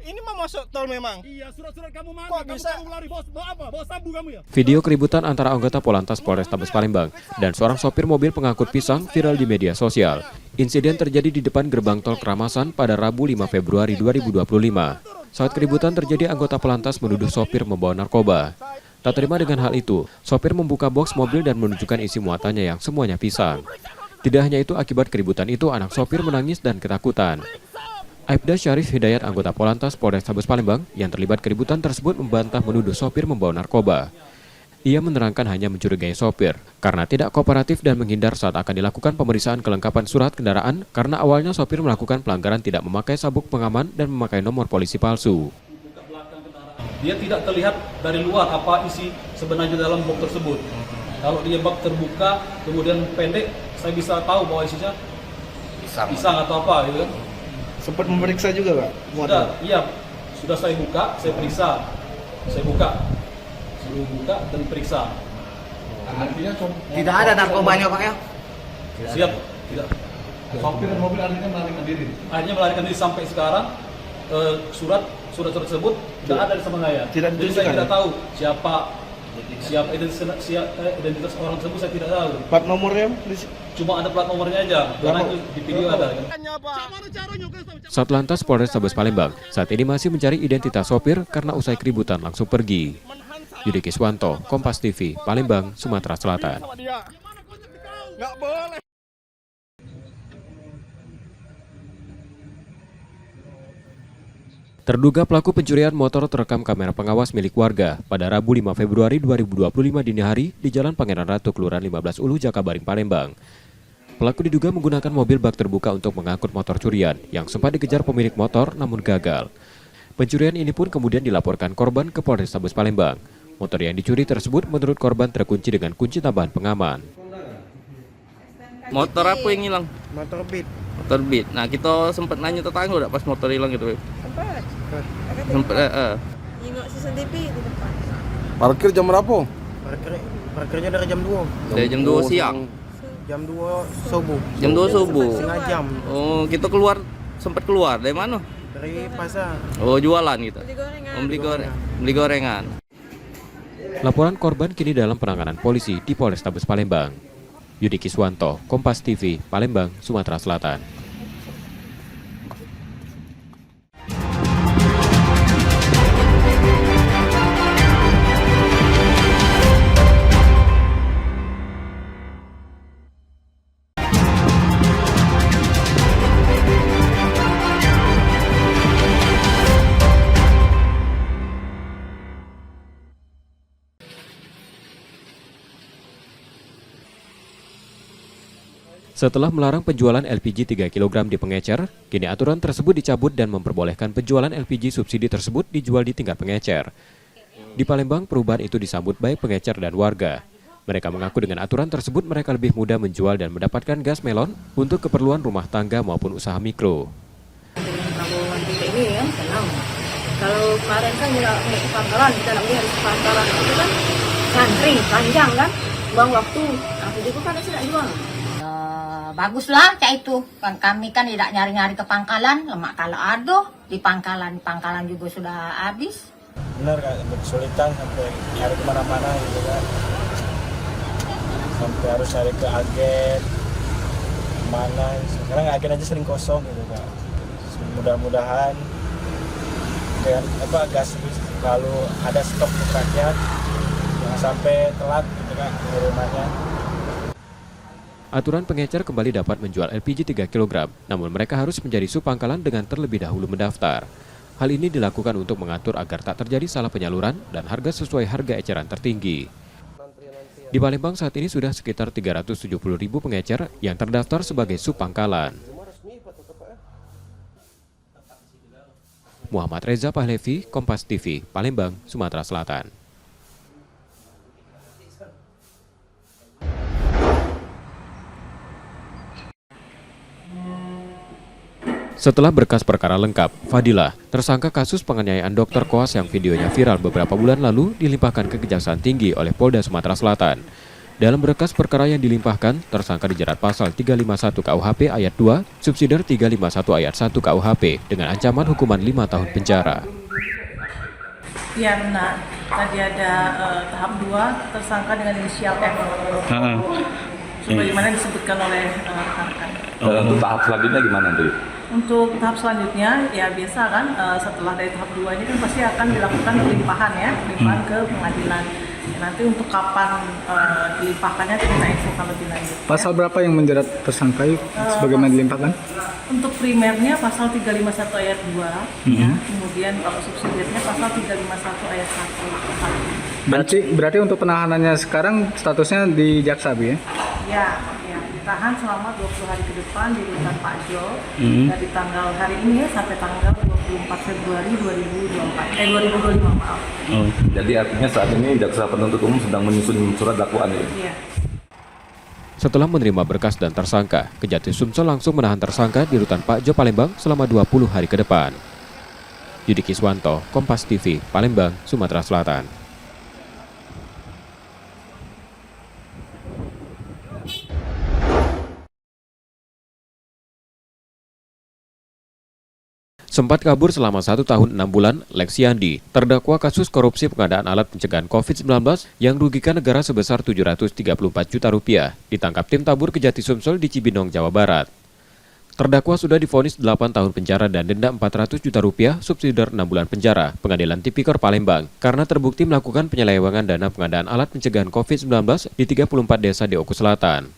Ini mau masuk tol memang. Iya, surat-surat kamu mana? Kok bisa lari bos apa? Bos sabu kamu ya? Video keributan antara anggota Polantas Polrestabes Palembang dan seorang sopir mobil pengangkut pisang viral di media sosial. Insiden terjadi di depan gerbang tol Keramasan pada Rabu 5 Februari 2025. Saat keributan terjadi, anggota Polantas menuduh sopir membawa narkoba. Tak terima dengan hal itu, sopir membuka boks mobil dan menunjukkan isi muatannya yang semuanya pisang. Tidak hanya itu, akibat keributan itu anak sopir menangis dan ketakutan. Aibda Syarif Hidayat, anggota Polantas Polrestabes Palembang yang terlibat keributan tersebut, membantah menuduh sopir membawa narkoba. Ia menerangkan hanya mencurigai sopir karena tidak kooperatif dan menghindar saat akan dilakukan pemeriksaan kelengkapan surat kendaraan karena awalnya sopir melakukan pelanggaran tidak memakai sabuk pengaman dan memakai nomor polisi palsu. Dia tidak terlihat dari luar apa isi sebenarnya dalam box tersebut. Kalau dia bak terbuka kemudian pendek, saya bisa tahu bahwa isinya pisang atau apa gitu kan. Sempat memeriksa juga, Pak? Sudah, iya. Sudah saya buka, saya periksa. Saya buka dan periksa. Artinya tidak ada narkobanya, Pak ya? Siap, tidak. Sopir dan mobil akhirnya melarikan diri. Akhirnya melarikan diri sampai sekarang. Surat tersebut tidak ada di sama saya. Jadi saya tidak tahu siapa identitas orang tersebut, saya tidak tahu. Plat nomornya? Cuma ada plat nomornya aja, karena itu di video ada. Satlantas Polrestabes Palembang saat ini masih mencari identitas sopir karena usai keributan langsung pergi. Yudi Kiswanto, Kompas TV, Palembang, Sumatera Selatan. Nggak boleh. Terduga pelaku pencurian motor terekam kamera pengawas milik warga pada Rabu 5 Februari 2025 dini hari di Jalan Pangeran Ratu, Kelurahan 15 Ulu, Jakabaring, Palembang. Pelaku diduga menggunakan mobil bak terbuka untuk mengangkut motor curian yang sempat dikejar pemilik motor namun gagal. Pencurian ini pun kemudian dilaporkan korban ke Polrestabes Palembang. Motor yang dicuri tersebut menurut korban terkunci dengan kunci tambahan pengaman. Motor apa yang hilang? Motor Beat. Motor Beat. Nah, kita sempat nanya tetangga udah pas motor hilang gitu. Sempat. Nengok CCTV di depan. Parkir jam berapa? Parkirnya dari jam 2. Dari jam 2 siang. Jam 2 subuh. Jam 2 subuh. Setengah jam. Oh, kita sempat keluar dari mana? Dari pasar. Oh, jualan gitu. Beli gorengan. Laporan korban kini dalam penanganan polisi di Polrestabes Palembang. Yudi Kiswanto, Kompas TV, Palembang, Sumatera Selatan. Setelah melarang penjualan LPG 3 kg di pengecer, kini aturan tersebut dicabut dan memperbolehkan penjualan LPG subsidi tersebut dijual di tingkat pengecer. Di Palembang, perubahan itu disambut baik pengecer dan warga. Mereka mengaku dengan aturan tersebut mereka lebih mudah menjual dan mendapatkan gas melon untuk keperluan rumah tangga maupun usaha mikro. Ini ya senang. Kalau kemarin kan nggak ke pangkalan, kita nanti harus ke pangkalan itu kan ngantri panjang kan, buang waktu. Aku juga kan sudah jual. Baguslah cak itu. Kan kami kan tidak nyari-nyari ke pangkalan, lemak kalau ada di pangkalan juga sudah habis. Benar kan, kesulitan sampai nyari kemana-mana gitu kan. Sampai harus cari ke agen mana. Sekarang agen aja sering kosong gitu kan. Mudah-mudahan gas lalu ada stok untuk rakyat, jangan sampai telat gitu kan pengirimannya. Aturan pengecer kembali dapat menjual LPG 3 kg, namun mereka harus menjadi subpangkalan dengan terlebih dahulu mendaftar. Hal ini dilakukan untuk mengatur agar tak terjadi salah penyaluran dan harga sesuai harga eceran tertinggi. Di Palembang saat ini sudah sekitar 370.000 pengecer yang terdaftar sebagai subpangkalan. Muhammad Reza Pahlevi, Kompas TV, Palembang, Sumatera Selatan. Setelah berkas perkara lengkap, Fadilah, tersangka kasus penganiayaan dokter koas yang videonya viral beberapa bulan lalu, dilimpahkan ke Kejaksaan Tinggi oleh Polda Sumatera Selatan. Dalam berkas perkara yang dilimpahkan, tersangka dijerat pasal 351 KUHP ayat 2, subsidiar 351 ayat 1 KUHP dengan ancaman hukuman 5 tahun penjara. Ya benar, tadi ada tahap 2 tersangka dengan inisial F. Sebagaimana disebutkan oleh rekan-rekan. Untuk tahap selanjutnya gimana tuh? Untuk tahap selanjutnya ya biasa kan, setelah dari tahap 2 ini kan pasti akan dilakukan pelimpahan ke pengadilan. Nanti untuk kapan dilimpahkannya kita infokan lebih lanjut. Pasal berapa yang menjerat tersangka sebagaimana dilimpahkan? Untuk primernya pasal 351 ayat 2, ya. Kemudian kalau subsidiarnya pasal 351 ayat 1. Berarti untuk penahanannya sekarang statusnya di Jaksa, Bu ya? Ya, ditahan selama 20 hari ke depan di rutan Pak Jo dari tanggal hari ini ya sampai tanggal 24 Februari 2025 maaf. Jadi artinya saat ini Jaksa Penuntut Umum sedang menyusun surat dakwaan ya? Iya. Setelah menerima berkas dan tersangka, Kejati Sumsel langsung menahan tersangka di rutan Pak Jo Palembang selama 20 hari ke depan. Yudi Kiswanto, Kompas TV, Palembang, Sumatera Selatan. Sempat kabur selama 1 tahun 6 bulan, Lexiandi, terdakwa kasus korupsi pengadaan alat pencegahan COVID-19 yang rugikan negara sebesar 734 juta rupiah, ditangkap tim tabur Kejati Sumsel di Cibinong, Jawa Barat. Terdakwa sudah divonis 8 tahun penjara dan denda 400 juta rupiah, subsidiar 6 bulan penjara, Pengadilan Tipikor Palembang, karena terbukti melakukan penyelewengan dana pengadaan alat pencegahan COVID-19 di 34 desa di Oku Selatan.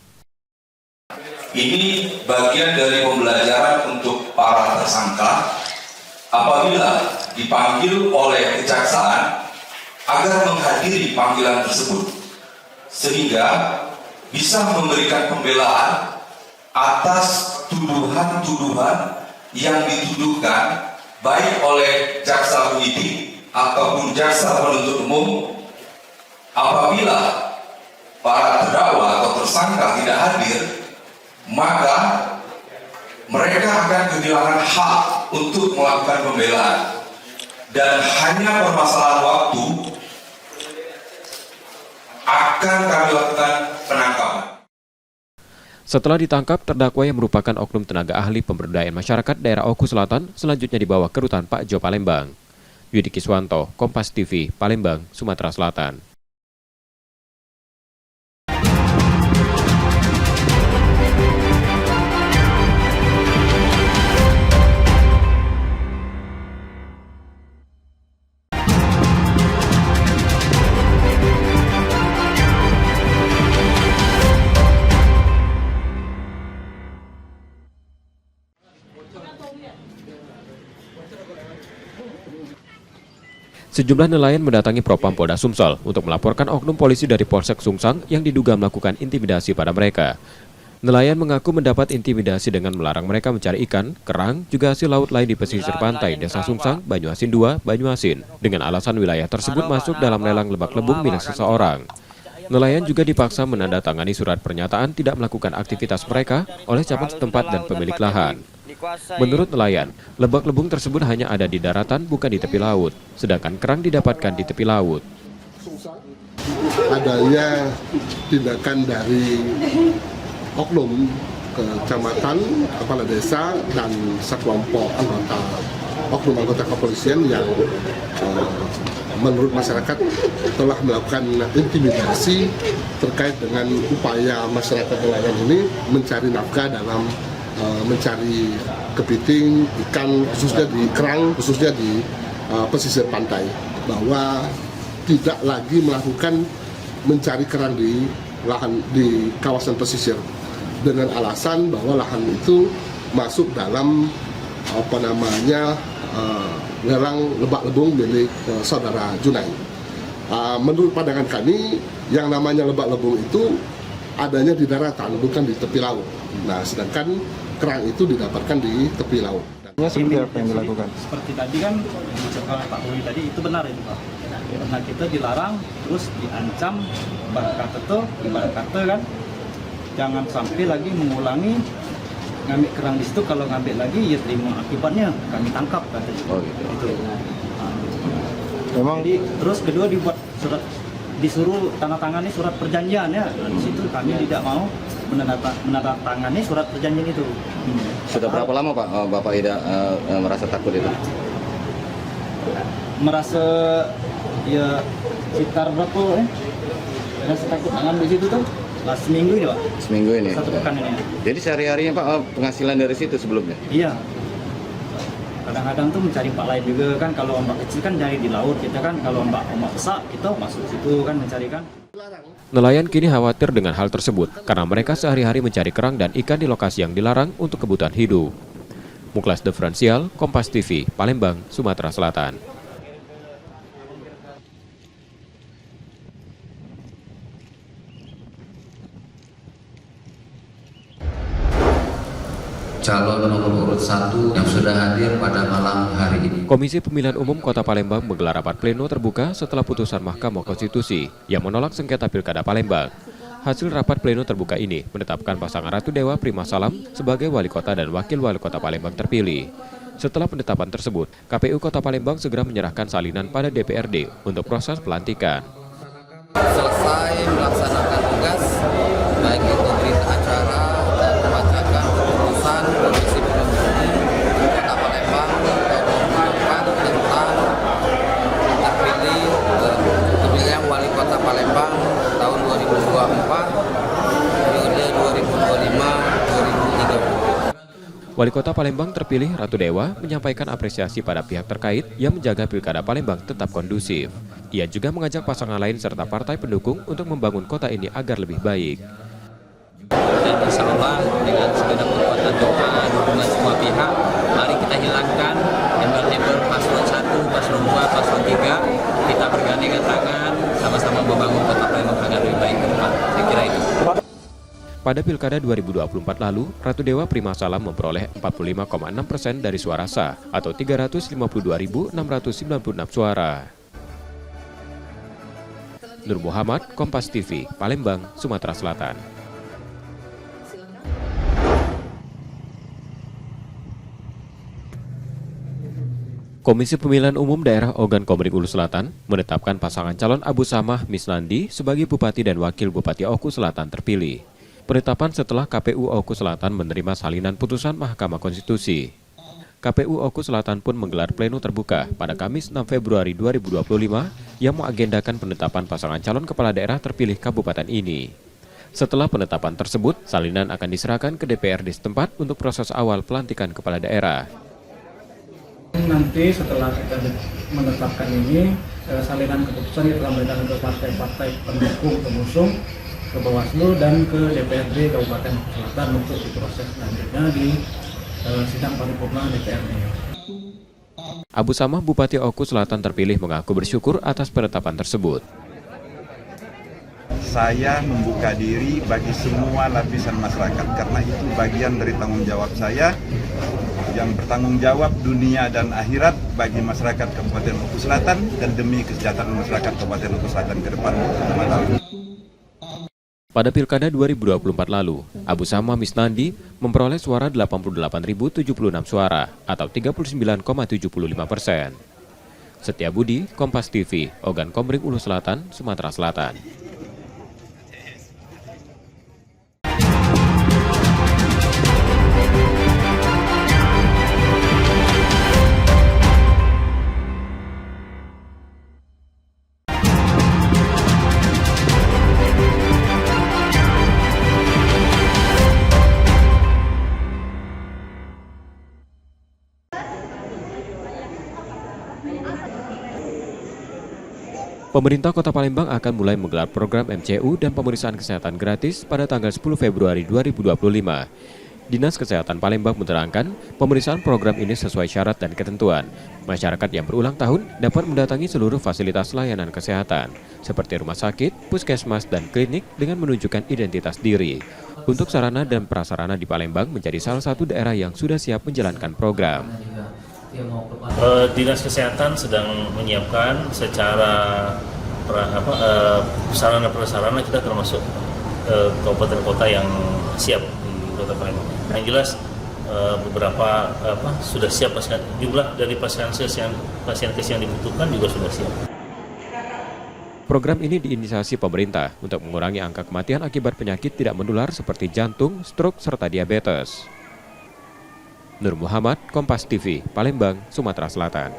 Ini bagian dari pembelajaran untuk para tersangka apabila dipanggil oleh kejaksaan agar menghadiri panggilan tersebut sehingga bisa memberikan pembelaan atas tuduhan-tuduhan yang dituduhkan baik oleh jaksa penyidik ataupun jaksa penuntut umum. Apabila para terdakwa atau tersangka tidak hadir, maka mereka akan kehilangan hak untuk melakukan pembelaan dan hanya permasalahan waktu akan kami lakukan penangkapan. Setelah ditangkap, terdakwa yang merupakan oknum tenaga ahli pemberdayaan masyarakat daerah Oku Selatan selanjutnya dibawa ke rutan Pak Jo Palembang. Yudi Kiswanto, Kompas TV, Palembang, Sumatera Selatan. Sejumlah nelayan mendatangi Propam Polda Sumsel untuk melaporkan oknum polisi dari Polsek Sungsang yang diduga melakukan intimidasi pada mereka. Nelayan mengaku mendapat intimidasi dengan melarang mereka mencari ikan, kerang, juga hasil laut lain di pesisir pantai Desa Sungsang, Banyuasin 2, Banyuasin, dengan alasan wilayah tersebut masuk dalam lelang lebak lebung milik seseorang. Nelayan juga dipaksa menandatangani surat pernyataan tidak melakukan aktivitas mereka oleh camat setempat dan pemilik lahan. Menurut nelayan, lebak lebung tersebut hanya ada di daratan, bukan di tepi laut, sedangkan kerang didapatkan di tepi laut. Adanya tindakan dari oknum kecamatan, kepala desa, dan sekelompok anggota kepolisian yang menurut masyarakat telah melakukan intimidasi terkait dengan upaya masyarakat nelayan ini mencari nafkah dalam mencari kepiting, ikan, khususnya di kerang, khususnya di pesisir pantai, bahwa tidak lagi melakukan mencari kerang di lahan di kawasan pesisir dengan alasan bahwa lahan itu masuk dalam lelang lebak lebung milik saudara Junai. Menurut pandangan kami, yang namanya lebak lebung itu adanya di daratan, bukan di tepi laut. Nah, sedangkan kerang itu didapatkan di tepi laut. Seperti apa yang dilakukan? Seperti tadi kan diceritakan Pak Boy tadi, itu benar itu Pak. Karena kita dilarang, terus diancam, ibarat kata kan, jangan sampai lagi mengulangi ngambil kerang di situ, kalau ngambil lagi ya terima akibatnya, kami tangkap katanya. Oh gitu. Itu. Memang jadi, terus kedua dibuat surat, disuruh tanda tangani surat perjanjian ya. Di situ kami tidak mau menandatangani surat perjanjian itu. Sudah berapa lama Pak Bapak Ida merasa takut itu? Merasa ya sekitar berapa merasa takut dengan di situ tuh? Seminggu ini Pak. Seminggu ini? Satu pekan ini. Jadi sehari-harinya Pak penghasilan dari situ sebelumnya? Iya. Kadang-kadang tuh mencari pak lain juga kan, kalau ombak kecil kan dari di laut, kita kan kalau ombak besar kita masuk situ kan mencari kan. Nelayan kini khawatir dengan hal tersebut karena mereka sehari-hari mencari kerang dan ikan di lokasi yang dilarang untuk kebutuhan hidup. Muklas Differensial, Kompas TV, Palembang, Sumatera Selatan. Calon nomor urut 1 yang sudah hadir pada malam hari ini. Komisi Pemilihan Umum Kota Palembang menggelar rapat pleno terbuka setelah putusan Mahkamah Konstitusi yang menolak sengketa Pilkada Palembang. Hasil rapat pleno terbuka ini menetapkan pasangan Ratu Dewa Prima Salam sebagai wali kota dan wakil wali kota Palembang terpilih. Setelah penetapan tersebut, KPU Kota Palembang segera menyerahkan salinan pada DPRD untuk proses pelantikan. Selesai melaksanakan tugas, baik itu berita acara dan membacakan keputusan Komisi Pemilihan Umum Kota Palembang tahun 2024 tentang terpilihnya wali kota Palembang tahun 2024 periode 2025-2030. Wali Kota Palembang terpilih Ratu Dewa menyampaikan apresiasi pada pihak terkait yang menjaga Pilkada Palembang tetap kondusif. Ia juga mengajak pasangan lain serta partai pendukung untuk membangun kota ini agar lebih baik. Dan insya Allah dengan segenap kekuatan doa, dukungan semua pihak, mari kita hilangkan embel-embel paslon 1, paslon 2, paslon 3. Kita bergandengan tangan, sama-sama membangun kota Palembang agar lebih baik ke depan. Saya kira itu. Pada Pilkada 2024 lalu, Ratu Dewa Prima Salam memperoleh 45,6% dari suara sah atau 352.696 suara. Nur Muhammad, Kompas TV, Palembang, Sumatera Selatan. Komisi Pemilihan Umum Daerah Ogan Komering Ulu Selatan menetapkan pasangan calon Abu Samah Misnandi sebagai Bupati dan Wakil Bupati Oku Selatan terpilih. Penetapan setelah KPU Oku Selatan menerima salinan putusan Mahkamah Konstitusi. KPU Oku Selatan pun menggelar pleno terbuka pada Kamis 6 Februari 2025 yang mengagendakan penetapan pasangan calon kepala daerah terpilih kabupaten ini. Setelah penetapan tersebut, salinan akan diserahkan ke DPRD setempat untuk proses awal pelantikan kepala daerah. Nanti setelah kita menetapkan ini, salinan keputusan kita memberikan ke partai-partai pendukung pengusung, ke Bawaslu dan ke DPRD Kabupaten Selatan untuk diproses selanjutnya di sidang paripurna DPRD. Abu Samah Bupati Oku Selatan terpilih mengaku bersyukur atas penetapan tersebut. Saya membuka diri bagi semua lapisan masyarakat karena itu bagian dari tanggung jawab saya yang bertanggung jawab dunia dan akhirat bagi masyarakat Kabupaten Maluku Selatan dan demi kesejahteraan masyarakat Kabupaten Maluku Selatan ke depan. Pada Pilkada 2024 lalu, Abu Sama Misnandi memperoleh suara 88.076 suara atau 39,75%. Setia Budi, Kompas TV, Ogan Komering, Ulu Selatan, Sumatera Selatan. Pemerintah Kota Palembang akan mulai menggelar program MCU dan pemeriksaan kesehatan gratis pada tanggal 10 Februari 2025. Dinas Kesehatan Palembang menerangkan, pemeriksaan program ini sesuai syarat dan ketentuan. Masyarakat yang berulang tahun dapat mendatangi seluruh fasilitas layanan kesehatan, seperti rumah sakit, puskesmas, dan klinik dengan menunjukkan identitas diri. Untuk sarana dan prasarana di Palembang menjadi salah satu daerah yang sudah siap menjalankan program. Dinas Kesehatan sedang menyiapkan secara sarana prasarana, kita termasuk kabupaten kota yang siap di Kota Palembang. Yang jelas beberapa sudah siap, jumlah dari pasien yang dibutuhkan juga sudah siap. Program ini diinisiasi pemerintah untuk mengurangi angka kematian akibat penyakit tidak menular seperti jantung, stroke, serta diabetes. Nur Muhammad, Kompas TV, Palembang, Sumatera Selatan.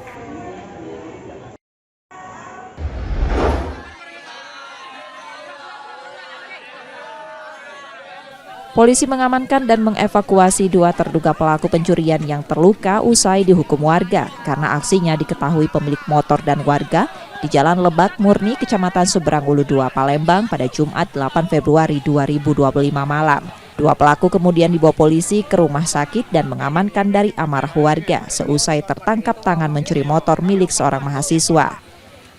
Polisi mengamankan dan mengevakuasi 2 terduga pelaku pencurian yang terluka usai dihukum warga karena aksinya diketahui pemilik motor dan warga di Jalan Lebak Murni, Kecamatan Seberang Ulu 2, Palembang pada Jumat 8 Februari 2025 malam. 2 pelaku kemudian dibawa polisi ke rumah sakit dan mengamankan dari amarah warga seusai tertangkap tangan mencuri motor milik seorang mahasiswa.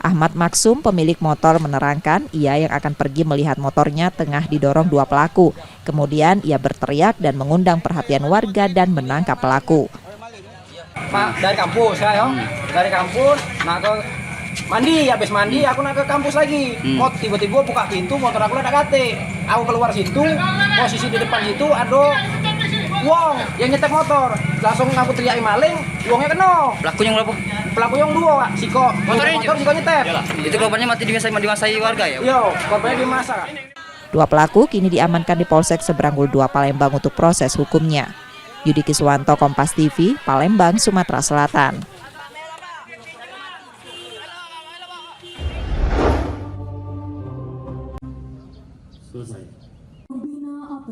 Ahmad Maksum, pemilik motor, menerangkan ia yang akan pergi melihat motornya tengah didorong 2 pelaku. Kemudian ia berteriak dan mengundang perhatian warga dan menangkap pelaku. Pak, dari kampus ya, dari kampus, nah mandi, habis mandi aku nak ke kampus lagi. Tiba-tiba buka pintu, motor aku ada kate. Aku keluar situ, posisi di depan situ ada wong yang nyetek motor. Langsung aku teriak maling, wongnya kena. Pelakunya berapa? Pelaku yang 2, Siko. Motor Siko nyetek. Itu korbannya mati dimasai warga ya? Yo, korbannya dimasa. 2 pelaku kini diamankan di Polsek Seberang Ulu 2 Palembang untuk proses hukumnya. Yudi Kiswanto, Kompas TV, Palembang, Sumatera Selatan.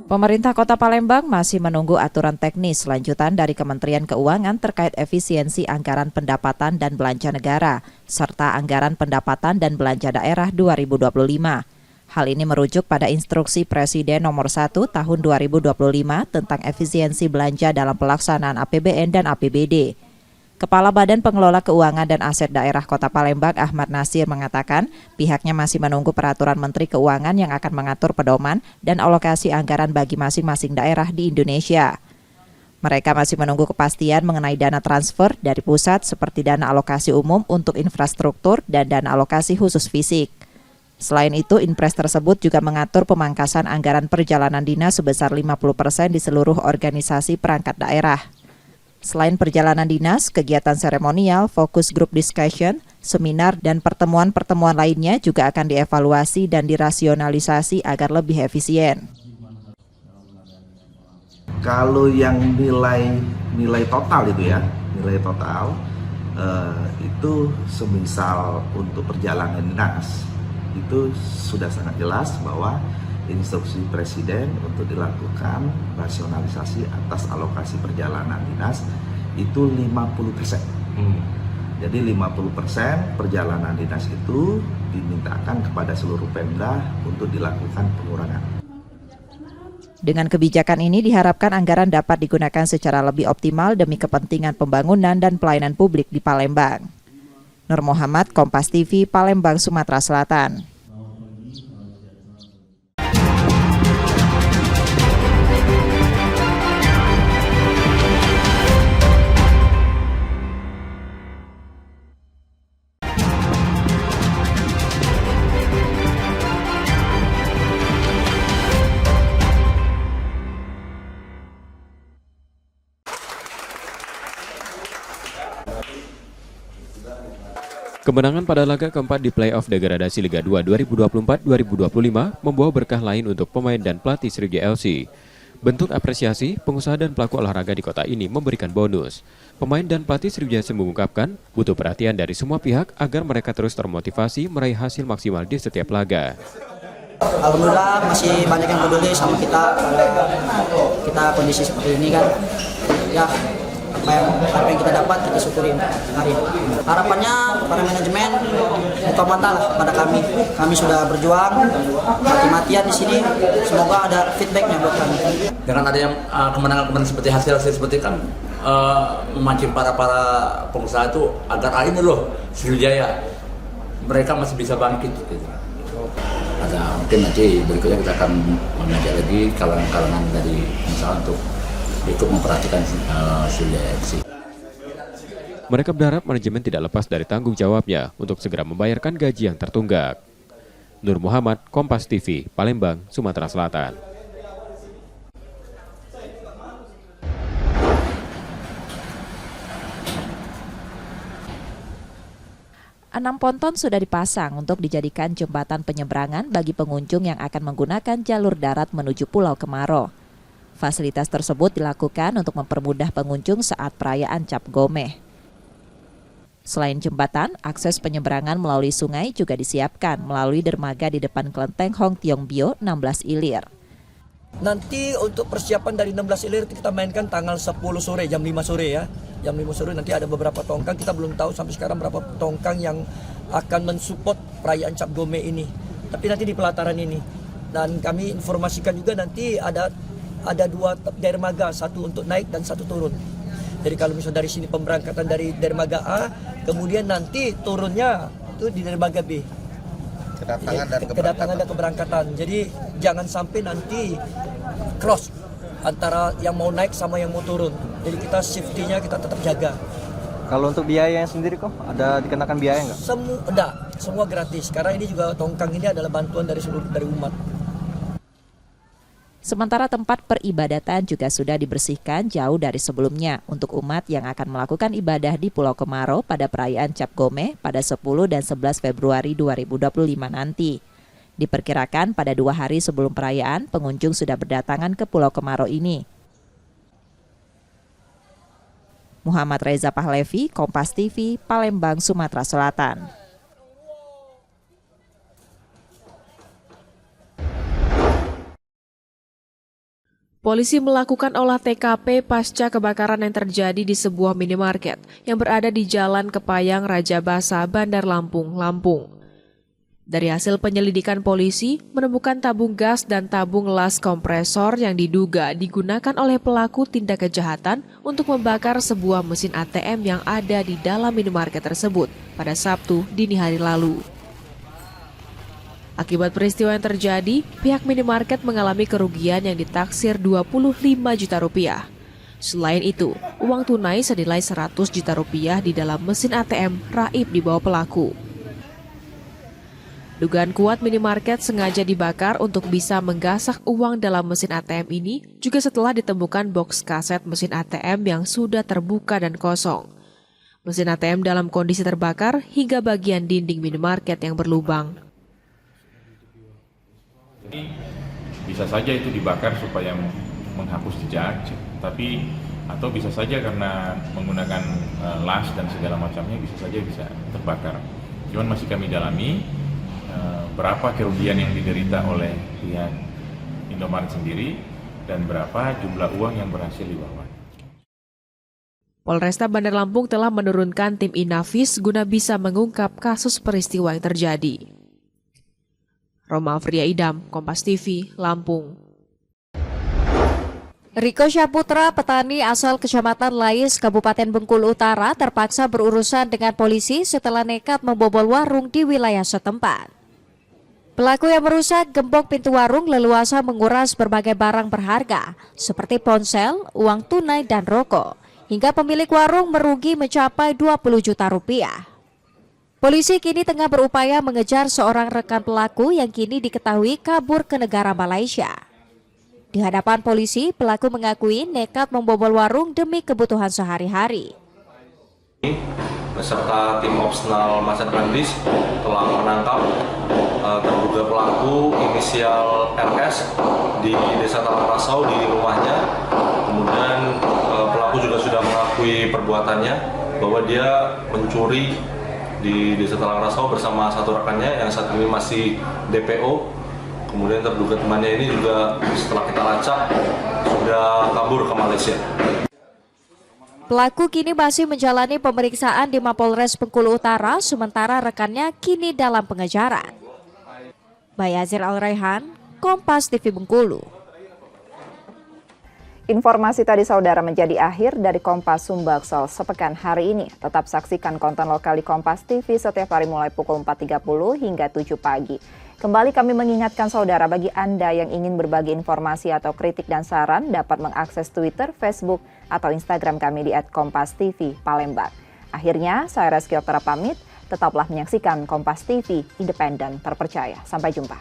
Pemerintah Kota Palembang masih menunggu aturan teknis lanjutan dari Kementerian Keuangan terkait efisiensi anggaran pendapatan dan belanja negara, serta anggaran pendapatan dan belanja daerah 2025. Hal ini merujuk pada instruksi Presiden nomor 1 tahun 2025 tentang efisiensi belanja dalam pelaksanaan APBN dan APBD. Kepala Badan Pengelola Keuangan dan Aset Daerah Kota Palembang, Ahmad Nasir, mengatakan pihaknya masih menunggu peraturan Menteri Keuangan yang akan mengatur pedoman dan alokasi anggaran bagi masing-masing daerah di Indonesia. Mereka masih menunggu kepastian mengenai dana transfer dari pusat seperti dana alokasi umum untuk infrastruktur dan dana alokasi khusus fisik. Selain itu, Inpres tersebut juga mengatur pemangkasan anggaran perjalanan dinas sebesar 50% di seluruh organisasi perangkat daerah. Selain perjalanan dinas, kegiatan seremonial, fokus group discussion, seminar, dan pertemuan-pertemuan lainnya juga akan dievaluasi dan dirasionalisasi agar lebih efisien. Kalau yang nilai total itu ya, itu semisal untuk perjalanan dinas, itu sudah sangat jelas bahwa instruksi Presiden untuk dilakukan rasionalisasi atas alokasi perjalanan dinas itu 50%. Jadi 50% perjalanan dinas itu dimintakan kepada seluruh Pemda untuk dilakukan pengurangan. Dengan kebijakan ini diharapkan anggaran dapat digunakan secara lebih optimal demi kepentingan pembangunan dan pelayanan publik di Palembang. Nur Muhammad, Kompas TV, Palembang, Sumatera Selatan. Kemenangan pada laga keempat di play-off degradasi Liga 2 2024-2025 membawa berkah lain untuk pemain dan pelatih Sriwijaya FC. Bentuk apresiasi, pengusaha dan pelaku olahraga di kota ini memberikan bonus. Pemain dan pelatih Sriwijaya FC mengungkapkan butuh perhatian dari semua pihak agar mereka terus termotivasi meraih hasil maksimal di setiap laga. Alhamdulillah masih banyak yang peduli sama kita kondisi seperti ini kan. Ya, apa yang kita dapat kita syukurin hari ini. Harapannya para manajemen buka mata lah pada kami. Kami sudah berjuang mati-matian di sini. Semoga ada feedbacknya buat kami. Dengan adanya kemenangan seperti hasil seperti kan memancing para pengusaha itu agar ini loh Sriwijaya mereka masih bisa bangkit. Gitu. Ada mungkin nanti berikutnya kita akan mengajak lagi kalangan dari pengusaha untuk ikut memperhatikan Sriwijaya FC. Mereka berharap manajemen tidak lepas dari tanggung jawabnya untuk segera membayarkan gaji yang tertunggak. Nur Muhammad, Kompas TV, Palembang, Sumatera Selatan. Enam ponton sudah dipasang untuk dijadikan jembatan penyeberangan bagi pengunjung yang akan menggunakan jalur darat menuju Pulau Kemaro. Fasilitas tersebut dilakukan untuk mempermudah pengunjung saat perayaan Cap Gomeh. Selain jembatan, akses penyeberangan melalui sungai juga disiapkan melalui dermaga di depan kelenteng Hong Tiong Bio 16 Ilir. Nanti untuk persiapan dari 16 Ilir kita mainkan tanggal 10 sore, jam 5 sore ya. Jam 5 sore nanti ada beberapa tongkang, kita belum tahu sampai sekarang berapa tongkang yang akan mensupport perayaan Cap Gomeh ini. Tapi nanti di pelataran ini. Dan kami informasikan juga nanti ada 2 dermaga, satu untuk naik dan satu turun. Jadi kalau misalnya dari sini pemberangkatan dari dermaga A, kemudian nanti turunnya itu di dermaga B. Kedatangan dan keberangkatan. Jadi jangan sampai nanti cross antara yang mau naik sama yang mau turun. Jadi kita safety-nya kita tetap jaga. Kalau untuk biaya sendiri kok ada dikenakan biaya nggak? Semua gratis. Karena ini juga tongkang ini adalah bantuan dari umat. Sementara tempat peribadatan juga sudah dibersihkan jauh dari sebelumnya untuk umat yang akan melakukan ibadah di Pulau Kemaro pada perayaan Cap Gomeh pada 10 dan 11 Februari 2025 nanti. Diperkirakan pada 2 hari sebelum perayaan, pengunjung sudah berdatangan ke Pulau Kemaro ini. Muhammad Reza Pahlevi, Kompas TV, Palembang, Sumatera Selatan. Polisi melakukan olah TKP pasca kebakaran yang terjadi di sebuah minimarket yang berada di Jalan Kepayang Raja Basa, Bandar Lampung, Lampung. Dari hasil penyelidikan polisi, menemukan tabung gas dan tabung las kompresor yang diduga digunakan oleh pelaku tindak kejahatan untuk membakar sebuah mesin ATM yang ada di dalam minimarket tersebut pada Sabtu dini hari lalu. Akibat peristiwa yang terjadi, pihak minimarket mengalami kerugian yang ditaksir 25 juta rupiah. Selain itu, uang tunai senilai 100 juta rupiah di dalam mesin ATM raib dibawa pelaku. Dugaan kuat minimarket sengaja dibakar untuk bisa menggasak uang dalam mesin ATM ini juga setelah ditemukan box kaset mesin ATM yang sudah terbuka dan kosong. Mesin ATM dalam kondisi terbakar hingga bagian dinding minimarket yang berlubang. Bisa saja itu dibakar supaya menghapus jejak, tapi atau bisa saja karena menggunakan las dan segala macamnya bisa terbakar. Cuman masih kami dalami berapa kerugian yang diderita oleh pihak Indomaret sendiri dan berapa jumlah uang yang berhasil dibawa. Polresta Bandar Lampung telah menurunkan tim Inavis guna bisa mengungkap kasus peristiwa yang terjadi. Roma Afria Idam, Kompas TV, Lampung. Riko Syaputra, petani asal Kecamatan Lais, Kabupaten Bengkulu Utara, terpaksa berurusan dengan polisi setelah nekat membobol warung di wilayah setempat. Pelaku yang merusak gembok pintu warung leluasa menguras berbagai barang berharga, seperti ponsel, uang tunai, dan rokok, hingga pemilik warung merugi mencapai 20 juta rupiah. Polisi kini tengah berupaya mengejar seorang rekan pelaku yang kini diketahui kabur ke negara Malaysia. Di hadapan polisi, pelaku mengakui nekat membobol warung demi kebutuhan sehari-hari. beserta tim opsional Macan Kandis telah menangkap terduga pelaku inisial RS di Desa Talangrasau di rumahnya. Kemudian pelaku juga sudah mengakui perbuatannya bahwa dia mencuri di Desa Talangrasau bersama satu rekannya yang saat ini masih DPO. Kemudian terduga temannya ini juga setelah kita lacak sudah kabur ke Malaysia. Pelaku kini masih menjalani pemeriksaan di Mapolres Bengkulu Utara, sementara rekannya kini dalam pengejaran. Bayazir Al-Raihan, Kompas TV Bengkulu. Informasi tadi saudara menjadi akhir dari Kompas Sumbaksel sepekan hari ini. Tetap saksikan konten lokal di Kompas TV setiap hari mulai pukul 4.30 hingga 7 pagi. Kembali kami mengingatkan saudara, bagi Anda yang ingin berbagi informasi atau kritik dan saran dapat mengakses Twitter, Facebook, atau Instagram kami di @kompastv Palembang. Akhirnya, saya Reski Oktara pamit, tetaplah menyaksikan Kompas TV, independen, terpercaya. Sampai jumpa.